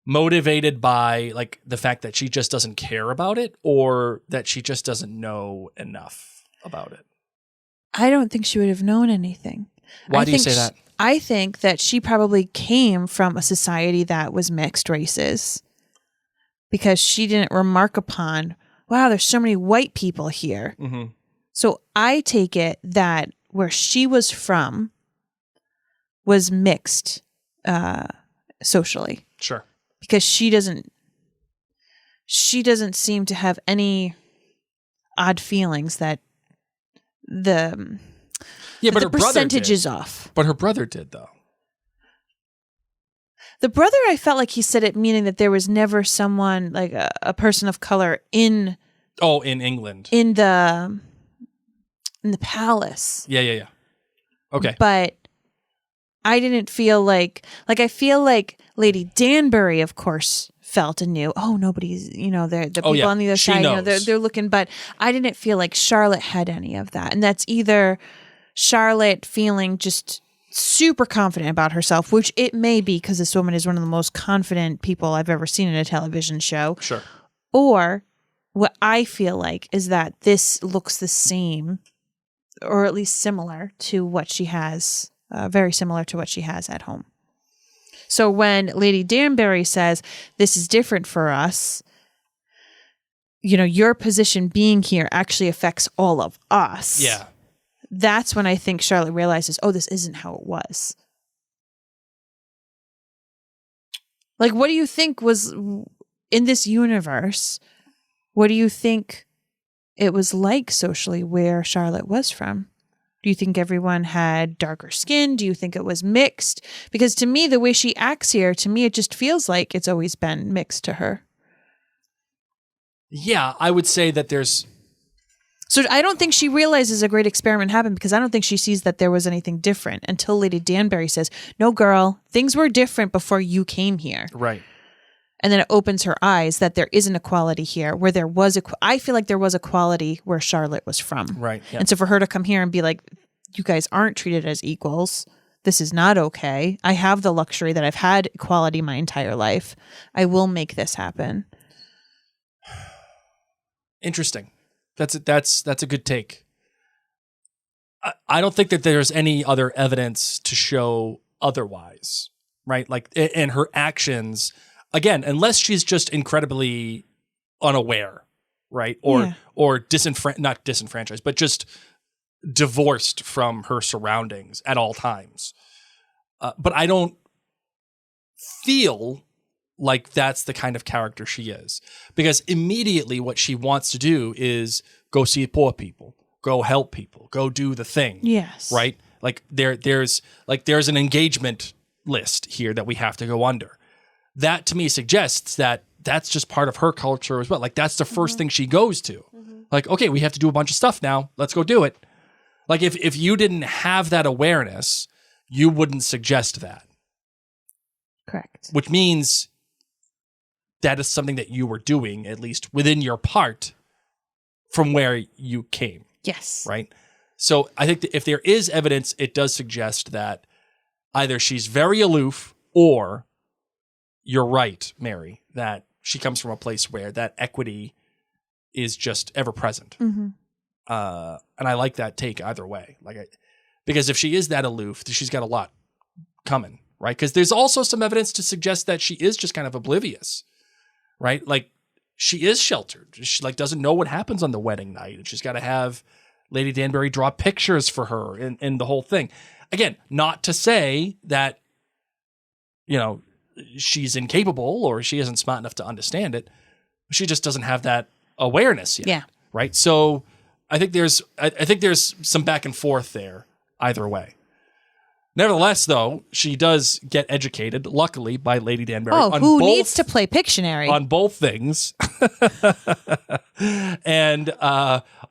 Speaker 4: motivated by like the fact that she just doesn't care about it, or that she just doesn't know enough about it?
Speaker 3: I don't think she would have known anything.
Speaker 4: Why do you say that?
Speaker 3: I think that she probably came from a society that was mixed races, because she didn't remark upon, wow, there's so many white people here.
Speaker 4: Mm-hmm.
Speaker 3: So I take it that where she was from was mixed socially.
Speaker 4: Sure.
Speaker 3: Because she doesn't seem to have any odd feelings that but her percentage is off.
Speaker 4: But her brother did, though.
Speaker 3: The brother, I felt like he said it meaning that there was never someone like a person of color in
Speaker 4: England
Speaker 3: in the palace.
Speaker 4: Yeah. Okay.
Speaker 3: But I didn't feel like I feel like Lady Danbury, of course, felt and knew, nobody's, the people on the other side, they're looking, but I didn't feel like Charlotte had any of that. And that's either Charlotte feeling just super confident about herself, which it may be because this woman is one of the most confident people I've ever seen in a television show.
Speaker 4: Sure.
Speaker 3: Or what I feel like is that this looks the same, or at least similar to what she has. Very similar to what she has at home. So when Lady Danbury says, this is different for us, your position being here actually affects all of us.
Speaker 4: Yeah.
Speaker 3: That's when I think Charlotte realizes, this isn't how it was. Like, what do you think was in this universe? What do you think it was like socially where Charlotte was from? Do you think everyone had darker skin? Do you think it was mixed? Because to me, the way she acts here, to me, it just feels like it's always been mixed to her.
Speaker 4: Yeah, I would say that there's...
Speaker 3: So I don't think she realizes a great experiment happened, because I don't think she sees that there was anything different until Lady Danbury says, no, girl, things were different before you came here.
Speaker 4: Right.
Speaker 3: And then it opens her eyes that there is an equality here where there was I feel like there was equality where Charlotte was from.
Speaker 4: Right. Yeah.
Speaker 3: And so for her to come here and be like, you guys aren't treated as equals. This is not okay. I have the luxury that I've had equality my entire life. I will make this happen.
Speaker 4: Interesting. That's a good take. I don't think that there's any other evidence to show otherwise, right? Like in her actions. Again, unless she's just incredibly unaware, right? Or not disenfranchised, but just divorced from her surroundings at all times. But I don't feel like that's the kind of character she is. Because immediately what she wants to do is go see poor people, go help people, go do the thing.
Speaker 3: Yes.
Speaker 4: Right? Like there's an engagement list here that we have to go under. That to me suggests that that's just part of her culture as well. Like that's the first thing she goes to. Like, okay, we have to do a bunch of stuff now. Let's go do it. Like if you didn't have that awareness, you wouldn't suggest that.
Speaker 3: Correct.
Speaker 4: Which means that is something that you were doing, at least within your part from where you came.
Speaker 3: Yes.
Speaker 4: Right? So I think that if there is evidence, it does suggest that either she's very aloof, or you're right, Mary, that she comes from a place where that equity is just ever present.
Speaker 3: Mm-hmm.
Speaker 4: And I like that take either way. Because if she is that aloof, she's got a lot coming, right? Because there's also some evidence to suggest that she is just kind of oblivious, right? Like she is sheltered. She doesn't know what happens on the wedding night, and she's got to have Lady Danbury draw pictures for her and the whole thing. Again, not to say that, she's incapable or she isn't smart enough to understand it. She just doesn't have that awareness yet.
Speaker 3: Yeah.
Speaker 4: Right. So I think there's some back and forth there either way. Nevertheless, though, she does get educated, luckily, by Lady Danbury.
Speaker 3: Oh, who needs to play Pictionary?
Speaker 4: On both things. And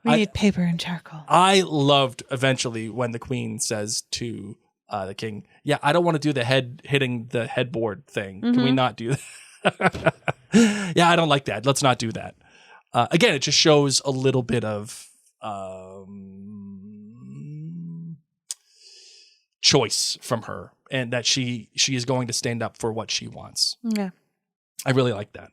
Speaker 3: we need paper and charcoal.
Speaker 4: I loved eventually when the queen says to the king, yeah, I don't want to do the hitting the headboard thing. Can we not do that? Yeah, I don't like that. Let's not do that. Again, it just shows a little bit of choice from her, and that she is going to stand up for what she wants.
Speaker 3: Yeah.
Speaker 4: I really like that.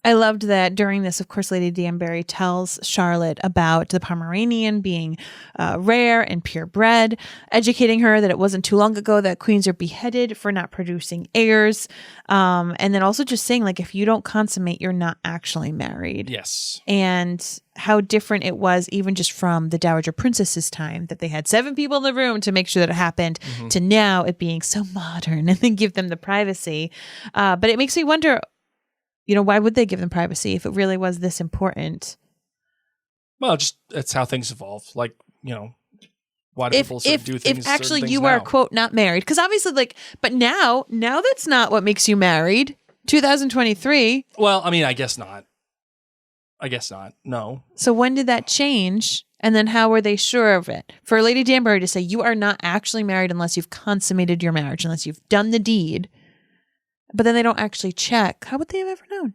Speaker 3: I loved that during this, of course, Lady Danbury tells Charlotte about the Pomeranian being rare and purebred, educating her that it wasn't too long ago that queens are beheaded for not producing heirs. And then also just saying, like, if you don't consummate, you're not actually married.
Speaker 4: Yes.
Speaker 3: And how different it was even just from the Dowager Princess's time, that they had 7 people in the room to make sure that it happened, to now it being so modern and then give them the privacy. But it makes me wonder, why would they give them privacy if it really was this important?
Speaker 4: Well, just that's how things evolve. Like, why do people sort of do things?
Speaker 3: If actually you are, quote, not married, because obviously, but now that's not what makes you married. 2023.
Speaker 4: Well, I mean, I guess not. No.
Speaker 3: So when did that change? And then how were they sure of it? For Lady Danbury to say you are not actually married unless you've consummated your marriage, unless you've done the deed. But then they don't actually check. How would they have ever known?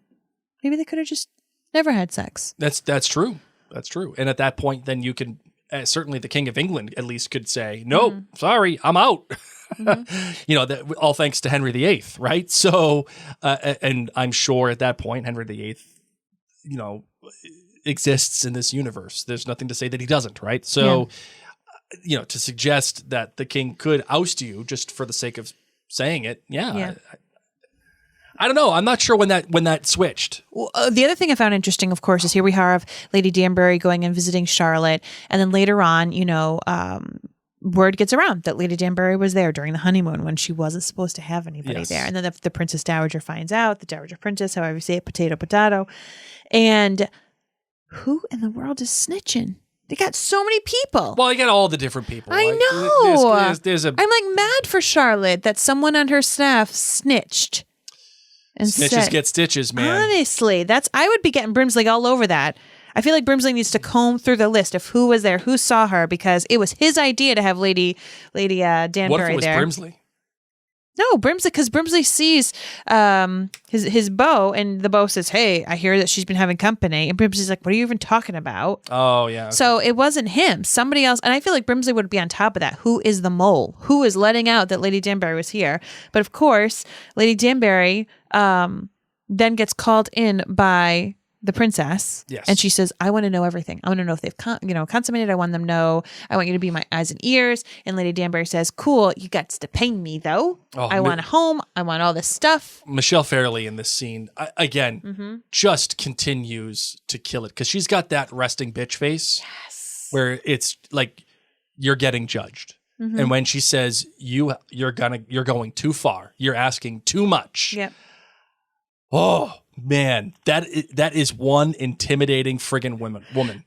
Speaker 3: Maybe they could have just never had sex.
Speaker 4: That's true. That's true. And at that point, then you can, certainly the King of England at least could say, no, sorry, I'm out. That, all thanks to Henry VIII, right? So, and I'm sure at that point, Henry VIII, exists in this universe. There's nothing to say that he doesn't, right? So, to suggest that the king could oust you just for the sake of saying it, I don't know. I'm not sure when that switched.
Speaker 3: Well, the other thing I found interesting, of course, is here we have Lady Danbury going and visiting Charlotte. And then later on, word gets around that Lady Danbury was there during the honeymoon when she wasn't supposed to have anybody there. And then the Princess Dowager finds out, the Dowager Princess, however you say it, potato. And who in the world is snitching? They got so many people.
Speaker 4: Well, you got all the different people.
Speaker 3: I know.
Speaker 4: There's
Speaker 3: I'm like mad for Charlotte that someone on her staff snitched. And
Speaker 4: snitches get stitches, man.
Speaker 3: Honestly, I would be getting Brimsley all over that. I feel like Brimsley needs to comb through the list of who was there, who saw her, because it was his idea to have Lady Danbury there.
Speaker 4: What if it was Brimsley?
Speaker 3: No, Brimsley, because Brimsley sees his beau, and the beau says, "Hey, I hear that she's been having company." And Brimsley's like, "What are you even talking about?"
Speaker 4: Oh, yeah. Okay.
Speaker 3: So it wasn't him, somebody else. And I feel like Brimsley would be on top of that. Who is the mole? Who is letting out that Lady Danbury was here? But of course, Lady Danbury then gets called in by the princess.
Speaker 4: Yes.
Speaker 3: And she says, I want to know everything. I want to know if they've consummated. I want them to know. I want you to be my eyes and ears. And Lady Danbury says, cool, you got to pay me though. I want a home. I want all this stuff.
Speaker 4: Michelle Fairley in this scene, just continues to kill it. Because she's got that resting bitch face.
Speaker 3: Yes.
Speaker 4: Where it's like, you're getting judged. Mm-hmm. And when she says, you're going too far. You're asking too much.
Speaker 3: Yep.
Speaker 4: Oh, man, that is one intimidating friggin' woman.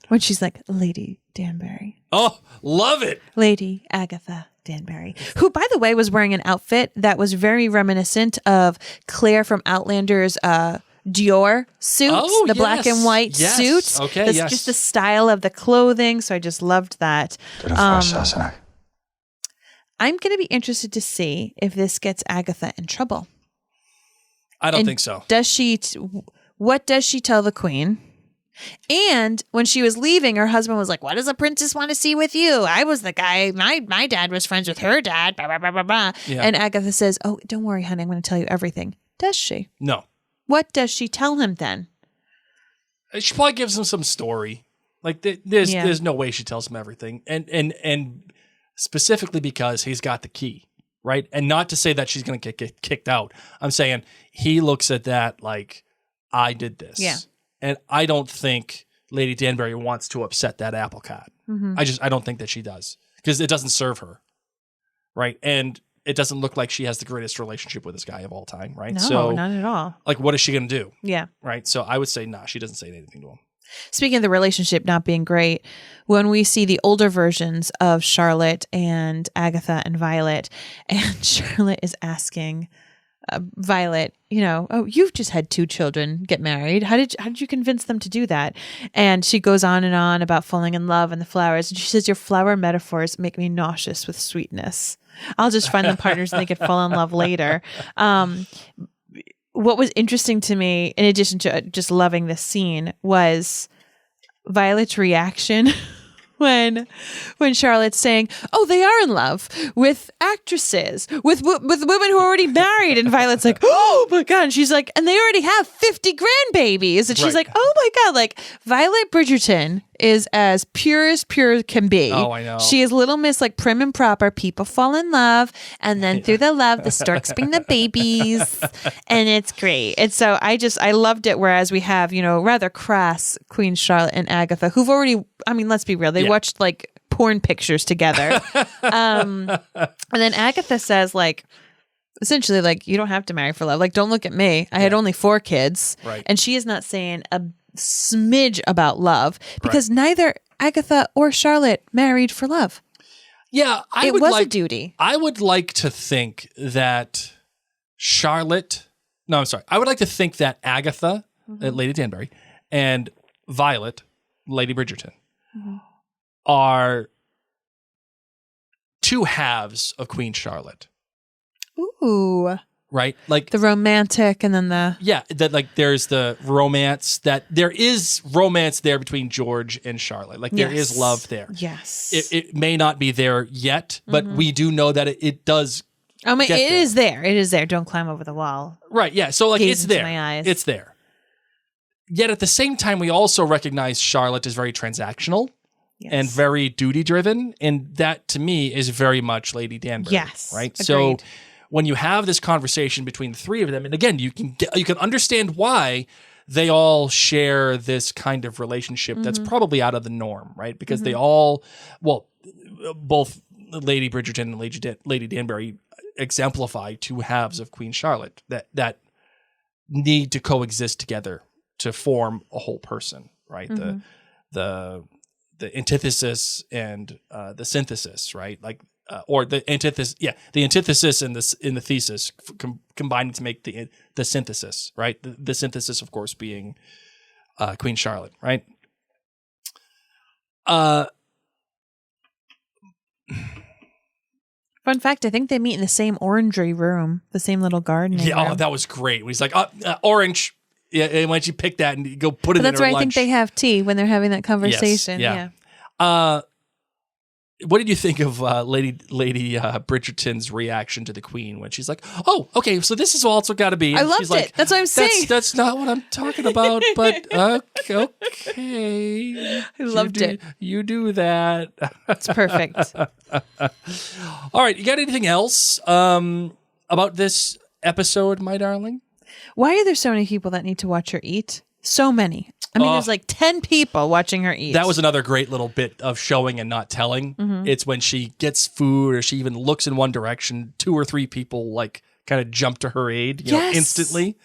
Speaker 3: When she's like, Lady Danbury.
Speaker 4: Oh, love it.
Speaker 3: Lady Agatha Danbury, who, by the way, was wearing an outfit that was very reminiscent of Claire from Outlander's Dior suits, black and white suits.
Speaker 4: Okay,
Speaker 3: Just the style of the clothing. So I just loved that. I'm going to be interested to see if this gets Agatha in trouble.
Speaker 4: I don't think so.
Speaker 3: What does she tell the queen? And when she was leaving, her husband was like, what does a princess want to see with you? I was the guy. My dad was friends with her dad. Blah, blah, blah, blah, blah. Yeah. And Agatha says, oh, don't worry, honey. I'm going to tell you everything. Does she?
Speaker 4: No.
Speaker 3: What does she tell him then?
Speaker 4: She probably gives him some story. Like there's no way she tells him everything. And specifically because he's got the key. Right. And not to say that she's going to get kicked out. I'm saying he looks at that like, I did this.
Speaker 3: Yeah.
Speaker 4: And I don't think Lady Danbury wants to upset that apple cart. Mm-hmm. I don't think that she does, because it doesn't serve her. Right. And it doesn't look like she has the greatest relationship with this guy of all time. Right.
Speaker 3: No, not at all.
Speaker 4: Like, what is she going to do?
Speaker 3: Yeah.
Speaker 4: Right. So I would say, she doesn't say anything to him.
Speaker 3: Speaking of the relationship not being great, when we see the older versions of Charlotte and Agatha and Violet, and Charlotte is asking Violet, oh, you've just had 2 children get married. How did you convince them to do that? And she goes on and on about falling in love and the flowers. And she says, your flower metaphors make me nauseous with sweetness. I'll just find them partners and they could fall in love later. What was interesting to me, in addition to just loving this scene, was Violet's reaction when Charlotte's saying, "Oh, they are in love with actresses, with women who are already married," and Violet's like, "Oh my god!" And she's like, "And they already have 50 grandbabies," and she's like, "Oh my god!" Like Violet Bridgerton is as pure can be.
Speaker 4: Oh, I know.
Speaker 3: She is Little Miss, like prim and proper. People fall in love, and then through the love, the storks bring the babies, and it's great. And so I loved it. Whereas we have, rather crass Queen Charlotte and Agatha, who've already, let's be real, they watched like porn pictures together. And then Agatha says, like, essentially, like, you don't have to marry for love. Like, don't look at me. I had only 4 kids.
Speaker 4: Right.
Speaker 3: And she is not saying a smidge about love because neither Agatha or Charlotte married for love.
Speaker 4: Yeah,
Speaker 3: it was a duty.
Speaker 4: I would like to think that I would like to think that Agatha, Lady Danbury, and Violet, Lady Bridgerton, are 2 halves of Queen Charlotte.
Speaker 3: Ooh.
Speaker 4: Right? Like
Speaker 3: the romantic and then
Speaker 4: that like there's the romance, that there is romance there between George and Charlotte. Like there is love there.
Speaker 3: Yes.
Speaker 4: It may not be there yet, but we do know that it does.
Speaker 3: It is there. It is there. Don't climb over the wall.
Speaker 4: Right. Yeah. So like
Speaker 3: Gaze
Speaker 4: it's
Speaker 3: into
Speaker 4: there.
Speaker 3: my eyes.
Speaker 4: It's there. Yet at the same time, we also recognize Charlotte is very transactional and very duty driven. And that to me is very much Lady Danbury.
Speaker 3: Yes.
Speaker 4: Right.
Speaker 3: Agreed.
Speaker 4: So when you have this conversation between the 3 of them, and again, you can understand why they all share this kind of relationship that's probably out of the norm, right? Because they all, both Lady Bridgerton and Lady Danbury exemplify 2 halves of Queen Charlotte that need to coexist together to form a whole person, right? The antithesis and the synthesis, right? Like. Or the antithesis, the antithesis in the thesis combining to make the synthesis, right? The synthesis, of course, being Queen Charlotte, right?
Speaker 3: Fun fact: I think they meet in the same orangery room, the same little garden.
Speaker 4: Yeah,
Speaker 3: room.
Speaker 4: oh, that was great. He's like, orange. Yeah, and why don't you pick that and you go put it in
Speaker 3: that's
Speaker 4: her
Speaker 3: where
Speaker 4: lunch.
Speaker 3: I think they have tea when they're having that conversation.
Speaker 4: Yes, yeah. What did you think of Lady Bridgerton's reaction to the Queen when she's like, "Oh, okay, so this is also got to be"?
Speaker 3: I loved
Speaker 4: she's like,
Speaker 3: it. That's what I'm saying.
Speaker 4: That's not what I'm talking about. But okay.
Speaker 3: I loved it.
Speaker 4: You do that.
Speaker 3: It's perfect.
Speaker 4: All right, you got anything else about this episode, my darling?
Speaker 3: Why are there so many people that need to watch her eat? So many. There's like 10 people watching her eat.
Speaker 4: That was another great little bit of showing and not telling. It's when she gets food or she even looks in one direction, 2 or 3 people like kind of jump to her aid, instantly.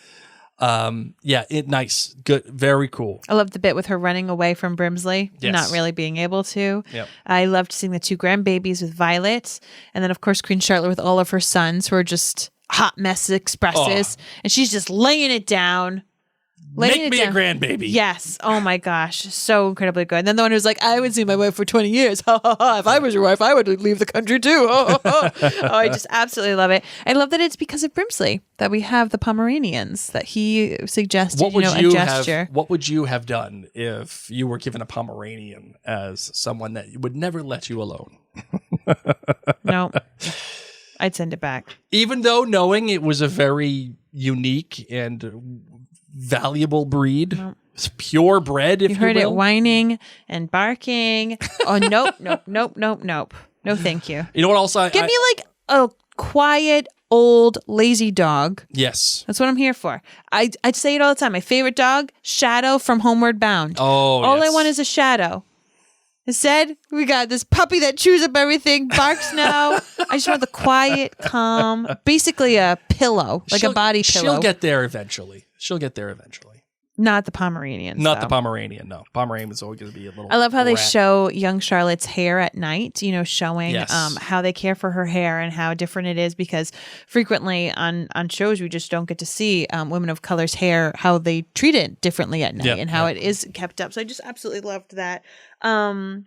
Speaker 4: Nice, good, very cool.
Speaker 3: I loved the bit with her running away from Brimsley, not really being able to.
Speaker 4: Yep.
Speaker 3: I loved seeing the 2 grandbabies with Violet, and then of course Queen Charlotte with all of her sons who are just hot mess expresses, and she's just laying it down.
Speaker 4: Make me a grandbaby.
Speaker 3: Yes. Oh my gosh. So incredibly good. And then the one who's like, I would see my wife for 20 years. Ha ha ha. If I was your wife, I would leave the country too. Oh, I just absolutely love it. I love that it's because of Brimsley that we have the Pomeranians that he suggested, a gesture.
Speaker 4: What would you have done if you were given a Pomeranian as someone that would never let you alone?
Speaker 3: No. I'd send it back.
Speaker 4: Even though knowing it was a very unique and valuable breed, purebred, if you will.
Speaker 3: You heard it whining and barking. Oh, nope. No, thank you.
Speaker 4: You know what else?
Speaker 3: Give me like a quiet, old, lazy dog.
Speaker 4: Yes.
Speaker 3: That's what I'm here for. I'd say it all the time. My favorite dog, Shadow from Homeward Bound.
Speaker 4: Oh,
Speaker 3: all I want is a Shadow. Instead, we got this puppy that chews up everything, barks now. I just want the quiet, calm, basically a pillow, like a body pillow.
Speaker 4: She'll get there eventually.
Speaker 3: Not the Pomeranians.
Speaker 4: Not
Speaker 3: though.
Speaker 4: the Pomeranian, no. Pomeranian is always going to be a little
Speaker 3: I love how they
Speaker 4: rat.
Speaker 3: show young Charlotte's hair at night, showing
Speaker 4: Yes.
Speaker 3: how they care for her hair and how different it is, because frequently on shows we just don't get to see women of color's hair, how they treat it differently at night and how it is kept up. So I just absolutely loved that. I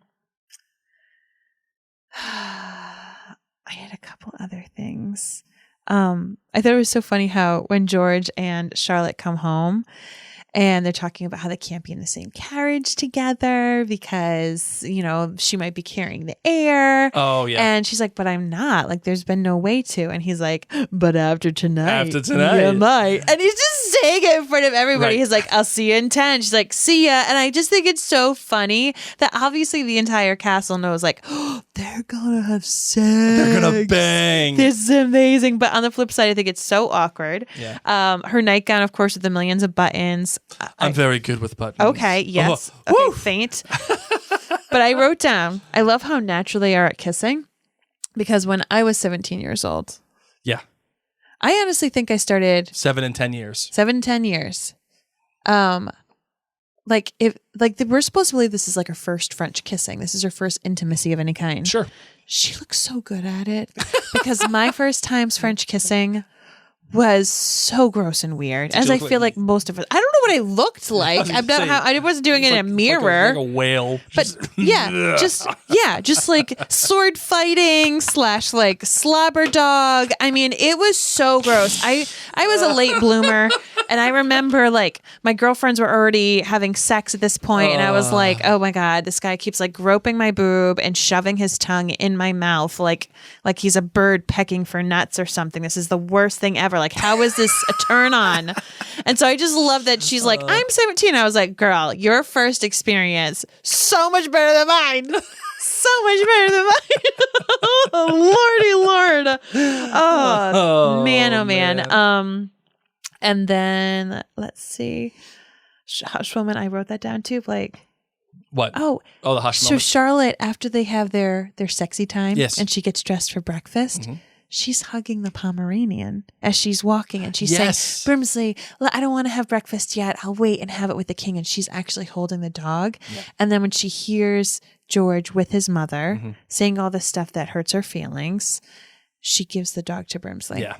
Speaker 3: had a couple other things. I thought it was so funny how when George and Charlotte come home and they're talking about how they can't be in the same carriage together because, she might be carrying the heir.
Speaker 4: Oh, yeah.
Speaker 3: And she's like, but I'm not. Like, there's been no way to. And he's like, but after tonight.
Speaker 4: you
Speaker 3: might. And he's just saying it in front of everybody.
Speaker 4: Right.
Speaker 3: He's like, I'll see you in 10. She's like, see ya. And I just think it's so funny that obviously the entire castle knows, like, oh, they're going to have sex.
Speaker 4: They're going to bang.
Speaker 3: This is amazing. But on the flip side, I think it's so awkward.
Speaker 4: Yeah.
Speaker 3: Her nightgown, of course, with the millions of buttons.
Speaker 4: I'm very good with buttons.
Speaker 3: Okay, yes. Okay, faint. But I wrote down, I love how natural they are at kissing, because when I was 17 years old,
Speaker 4: Yeah.
Speaker 3: I honestly think I started
Speaker 4: 7 and 10 years.
Speaker 3: 10 years. We're supposed to believe this is like her first French kissing. This is her first intimacy of any kind.
Speaker 4: Sure.
Speaker 3: She looks so good at it, because my first times French kissing was so gross and weird, as I feel like most of us. I don't know what I looked like. I wasn't doing it in a mirror.
Speaker 4: Like a whale.
Speaker 3: But just like sword fighting / like slobber dog. I mean, it was so gross. I was a late bloomer, and I remember like my girlfriends were already having sex at this point, and I was like, oh my God, this guy keeps like groping my boob and shoving his tongue in my mouth like he's a bird pecking for nuts or something. This is the worst thing ever. Like, how is this a turn on? And so I just love that she's like, I'm 17. I was like, girl, your first experience, so much better than mine. So much better than mine. Lordy Lord. Oh, man. And then let's see. Hush Woman, I wrote that down too. Like,
Speaker 4: what?
Speaker 3: Oh,
Speaker 4: the hush
Speaker 3: so
Speaker 4: moment.
Speaker 3: Charlotte, after they have their sexy time,
Speaker 4: Yes.
Speaker 3: and she gets dressed for breakfast, she's hugging the Pomeranian as she's walking, and she's saying, Brimsley, I don't want to have breakfast yet. I'll wait and have it with the king. And she's actually holding the dog. Yeah. And then when she hears George with his mother saying all the stuff that hurts her feelings, she gives the dog to Brimsley.
Speaker 4: Yeah.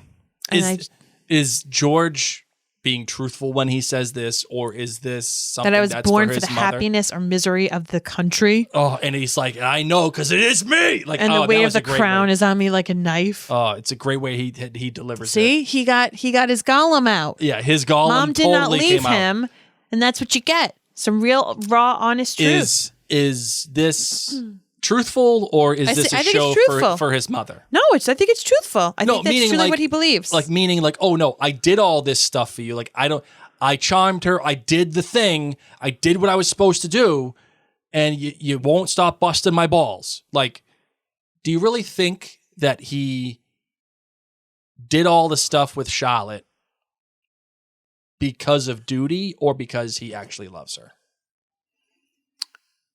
Speaker 3: And
Speaker 4: is George being truthful when he says this, or is this something
Speaker 3: that I was
Speaker 4: that's
Speaker 3: born
Speaker 4: for
Speaker 3: for the
Speaker 4: mother?
Speaker 3: Happiness or misery of the country?
Speaker 4: Oh, and he's like, I know, because it is me. Like,
Speaker 3: and the weight of the crown is on me like a knife.
Speaker 4: Oh, it's a great way he delivers.
Speaker 3: See,
Speaker 4: it.
Speaker 3: he got his Gollum out.
Speaker 4: Yeah, his Gollum.
Speaker 3: Mom did
Speaker 4: totally
Speaker 3: not leave
Speaker 4: came
Speaker 3: him,
Speaker 4: out.
Speaker 3: and that's what you get. Some real, raw, honest truth.
Speaker 4: Is this truthful, or is this a show for his mother?
Speaker 3: No, I think it's truthful. I think that's truly what he believes.
Speaker 4: Like, meaning like, oh no, I did all this stuff for you. Like, I charmed her. I did the thing. I did what I was supposed to do, and you won't stop busting my balls. Like, do you really think that he did all the stuff with Charlotte because of duty, or because he actually loves her?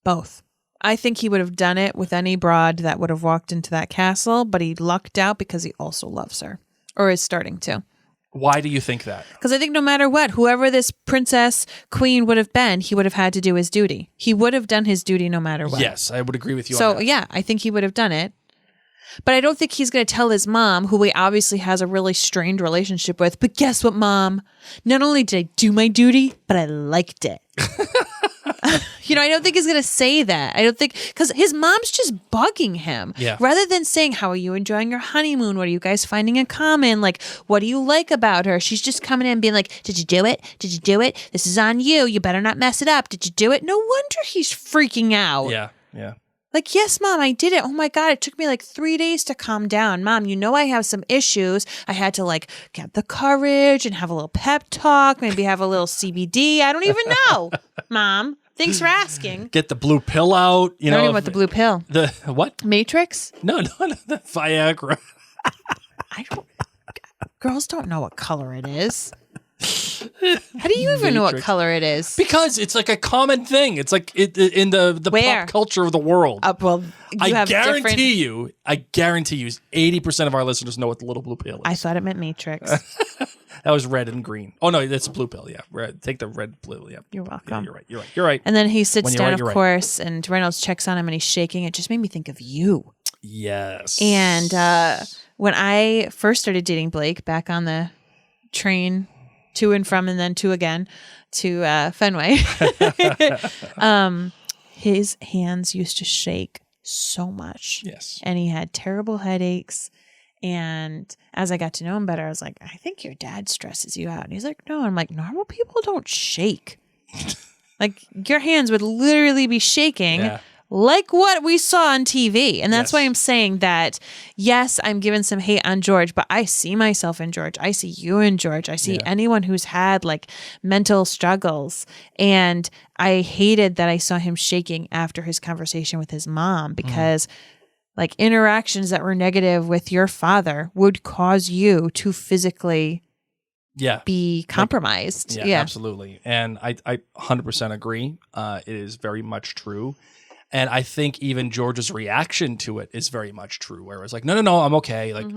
Speaker 3: Both. I think he would have done it with any broad that would have walked into that castle, but he lucked out because he also loves her, or is starting to.
Speaker 4: Why do you think that?
Speaker 3: Because I think no matter what, whoever this princess queen would have been, he would have had to do his duty. He would have done his duty no matter what.
Speaker 4: Yes, I would agree with you
Speaker 3: on
Speaker 4: that.
Speaker 3: So, yeah, I think he would have done it. But I don't think he's going to tell his mom, who he obviously has a really strained relationship with, but guess what, Mom? Not only did I do my duty, but I liked it. I don't think he's going to say that. I don't think, because his mom's just bugging him.
Speaker 4: Yeah.
Speaker 3: Rather than saying, how are you enjoying your honeymoon? What are you guys finding in common? Like, what do you like about her? She's just coming in and being like, did you do it? Did you do it? This is on you. You better not mess it up. Did you do it? No wonder he's freaking out.
Speaker 4: Yeah.
Speaker 3: Like, yes, Mom, I did it. Oh my God, it took me like 3 days to calm down. Mom, I have some issues. I had to like get the courage and have a little pep talk, maybe have a little CBD. I don't even know, Mom. Thanks for asking.
Speaker 4: Get the blue pill out.
Speaker 3: I don't even want the blue pill.
Speaker 4: The what?
Speaker 3: Matrix?
Speaker 4: No, the Viagra.
Speaker 3: Girls don't know what color it is. How do you even know what color it is?
Speaker 4: Because it's like a common thing. It's like in the pop culture of the world.
Speaker 3: Well,
Speaker 4: I guarantee you, 80% of our listeners know what the little blue pill is.
Speaker 3: I thought it meant Matrix.
Speaker 4: That was red and green. Oh no, that's a blue pill. Yeah, red. Take the red, blue. Yeah,
Speaker 3: You're welcome.
Speaker 4: Yeah, you're right.
Speaker 3: And then he sits down, of course, and Reynolds checks on him, and he's shaking. It just made me think of you.
Speaker 4: Yes.
Speaker 3: And when I first started dating Blake back on the train to and from, and then to again to Fenway, his hands used to shake so much.
Speaker 4: Yes.
Speaker 3: And he had terrible headaches. And as I got to know him better, I was like, I think your dad stresses you out. And he's like, no. I'm like, normal people don't shake. Like, your hands would literally be shaking like what we saw on TV. And that's why I'm saying that, yes, I'm giving some hate on George, but I see myself in George. I see you in George. I see anyone who's had like mental struggles. And I hated that I saw him shaking after his conversation with his mom, because like interactions that were negative with your father would cause you to physically be compromised.
Speaker 4: Like, absolutely. And I 100% agree. It is very much true. And I think even George's reaction to it is very much true, where it was like, no, I'm okay. Like,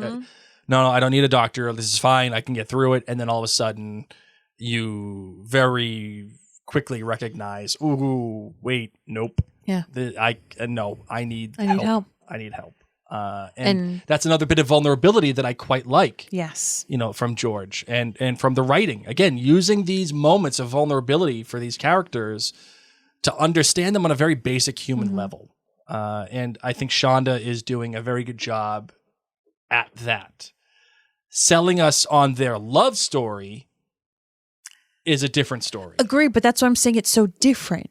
Speaker 4: no, I don't need a doctor. This is fine. I can get through it. And then all of a sudden you very quickly recognize, ooh, wait, nope.
Speaker 3: Yeah.
Speaker 4: I need
Speaker 3: help.
Speaker 4: I need help. And that's another bit of vulnerability that I quite like.
Speaker 3: Yes.
Speaker 4: From George and from the writing. Again, using these moments of vulnerability for these characters to understand them on a very basic human level. And I think Shonda is doing a very good job at that. Selling us on their love story is a different story.
Speaker 3: Agree, but that's why I'm saying it's so different.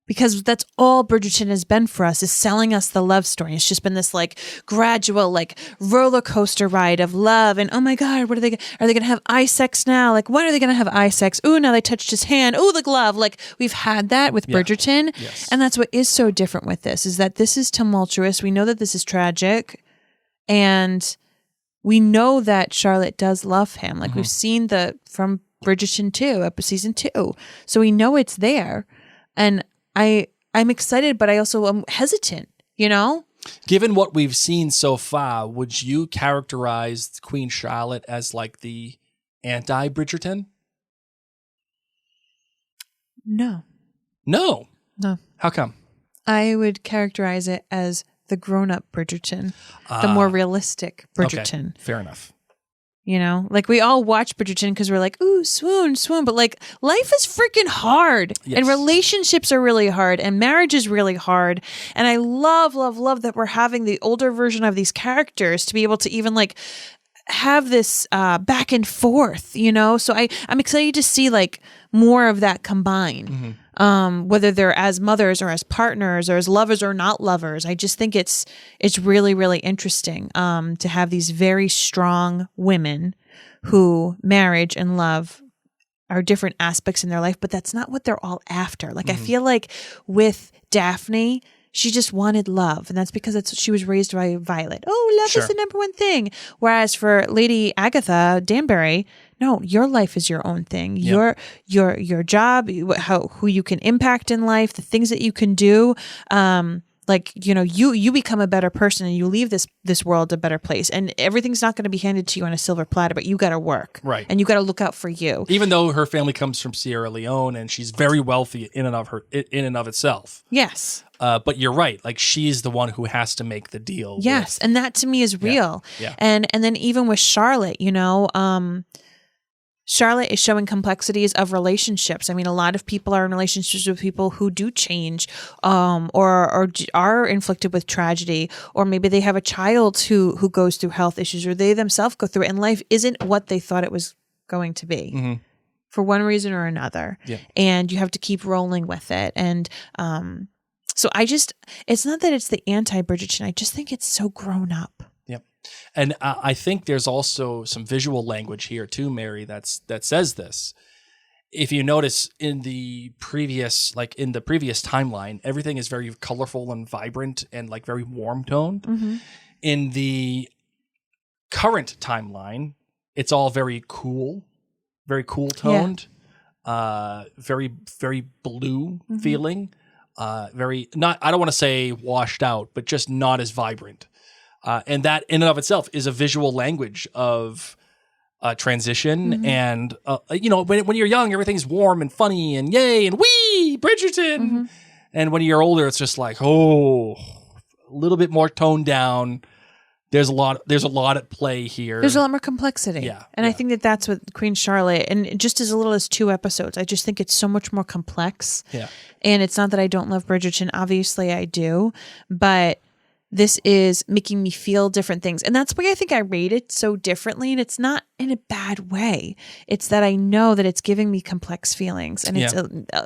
Speaker 3: Because that's all Bridgerton has been for us, is selling us the love story. It's just been this like gradual like roller coaster ride of love. And oh my God, are they going to have eye sex now? Like, when are they going to have eye sex? Ooh, now they touched his hand. Ooh, the glove. Like, we've had that with Bridgerton.
Speaker 4: Yes.
Speaker 3: And that's what is so different with this, is that this is tumultuous. We know that this is tragic. And we know that Charlotte does love him. Like, we've seen from Bridgerton 2, season 2. So we know it's there. And I'm excited, but I also am hesitant,
Speaker 4: Given what we've seen so far, would you characterize Queen Charlotte as like the anti-Bridgerton?
Speaker 3: No.
Speaker 4: No?
Speaker 3: No.
Speaker 4: How come?
Speaker 3: I would characterize it as the grown-up Bridgerton, the more realistic Bridgerton.
Speaker 4: Okay. Fair enough.
Speaker 3: Like, we all watch Bridgerton because we're like, ooh, swoon. But like, life is freaking hard, and relationships are really hard, and marriage is really hard. And I love that we're having the older version of these characters to be able to even like have this back and forth, So I'm excited to see like more of that combined. Whether they're as mothers or as partners or as lovers or not lovers. I just think it's really, really interesting to have these very strong women who marriage and love are different aspects in their life, but that's not what they're all after. Like, I feel like with Daphne, she just wanted love, and that's because she was raised by Violet. Oh, love is the number one thing. Whereas for Lady Agatha Danbury, no, your life is your own thing. Yep. Your job, who you can impact in life, the things that you can do. You become a better person, and you leave this world a better place. And everything's not going to be handed to you on a silver platter, but you got to work,
Speaker 4: right?
Speaker 3: And you got to look out for you.
Speaker 4: Even though her family comes from Sierra Leone, and she's very wealthy in and of itself.
Speaker 3: Yes.
Speaker 4: But you're right. Like, she's the one who has to make the deal.
Speaker 3: Yes, and that to me is real.
Speaker 4: Yeah.
Speaker 3: And then even with Charlotte, Charlotte is showing complexities of relationships. I mean, a lot of people are in relationships with people who do change, or are inflicted with tragedy, or maybe they have a child who goes through health issues, or they themselves go through it, and life isn't what they thought it was going to be. For one reason or another. Yeah. And you have to keep rolling with it. And so it's not that it's the anti-Bridgerton. I just think it's so grown up.
Speaker 4: Yep. And I think there's also some visual language here too, Mary, that says this. If you notice in the previous timeline, everything is very colorful and vibrant and like very warm toned. In the current timeline, it's all very cool toned, very, very blue feeling. I don't want to say washed out, but just not as vibrant. And that in and of itself is a visual language of transition. And, when you're young, everything's warm and funny and yay and wee, Bridgerton. And when you're older, it's just like, a little bit more toned down. There's a lot at play here.
Speaker 3: There's a lot more complexity.
Speaker 4: Yeah.
Speaker 3: And I think that that's what Queen Charlotte, and just as little as 2 episodes, I just think it's so much more complex.
Speaker 4: Yeah.
Speaker 3: And it's not that I don't love Bridgerton. Obviously I do, but this is making me feel different things. And that's why I think I rate it so differently. And it's not in a bad way. It's that I know that it's giving me complex feelings and it's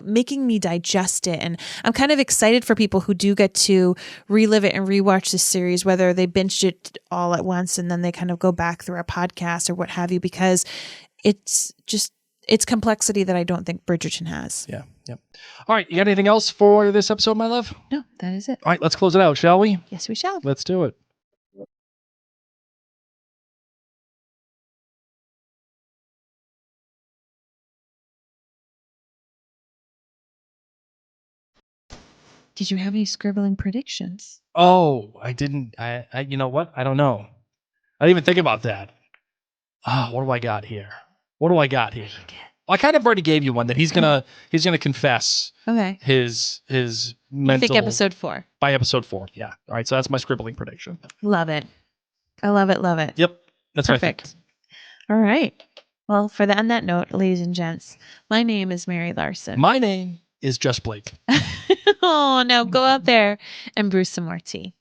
Speaker 3: making me digest it. And I'm kind of excited for people who do get to relive it and rewatch this series, whether they binged it all at once and then they kind of go back through our podcast or what have you, because it's complexity that I don't think Bridgerton has.
Speaker 4: Yeah. Yep. All right. You got anything else for this episode, my love?
Speaker 3: No, that is it.
Speaker 4: All right. Let's close it out, shall we?
Speaker 3: Yes, we shall.
Speaker 4: Let's do it.
Speaker 3: Did you have any scribbling predictions?
Speaker 4: Oh, I didn't. I you know what? I don't know. I didn't even think about that. What do I got here? Well, I kind of already gave you one that he's gonna confess.
Speaker 3: Okay.
Speaker 4: His mental.
Speaker 3: I think episode 4.
Speaker 4: By episode 4, yeah. All right, so that's my scribbling prediction.
Speaker 3: Love it. I love it. Love it.
Speaker 4: Yep, that's
Speaker 3: perfect. All right. Well, on that note, ladies and gents, my name is Mary Larson.
Speaker 4: My name is Just Blake.
Speaker 3: Oh, now go out there and brew some more tea.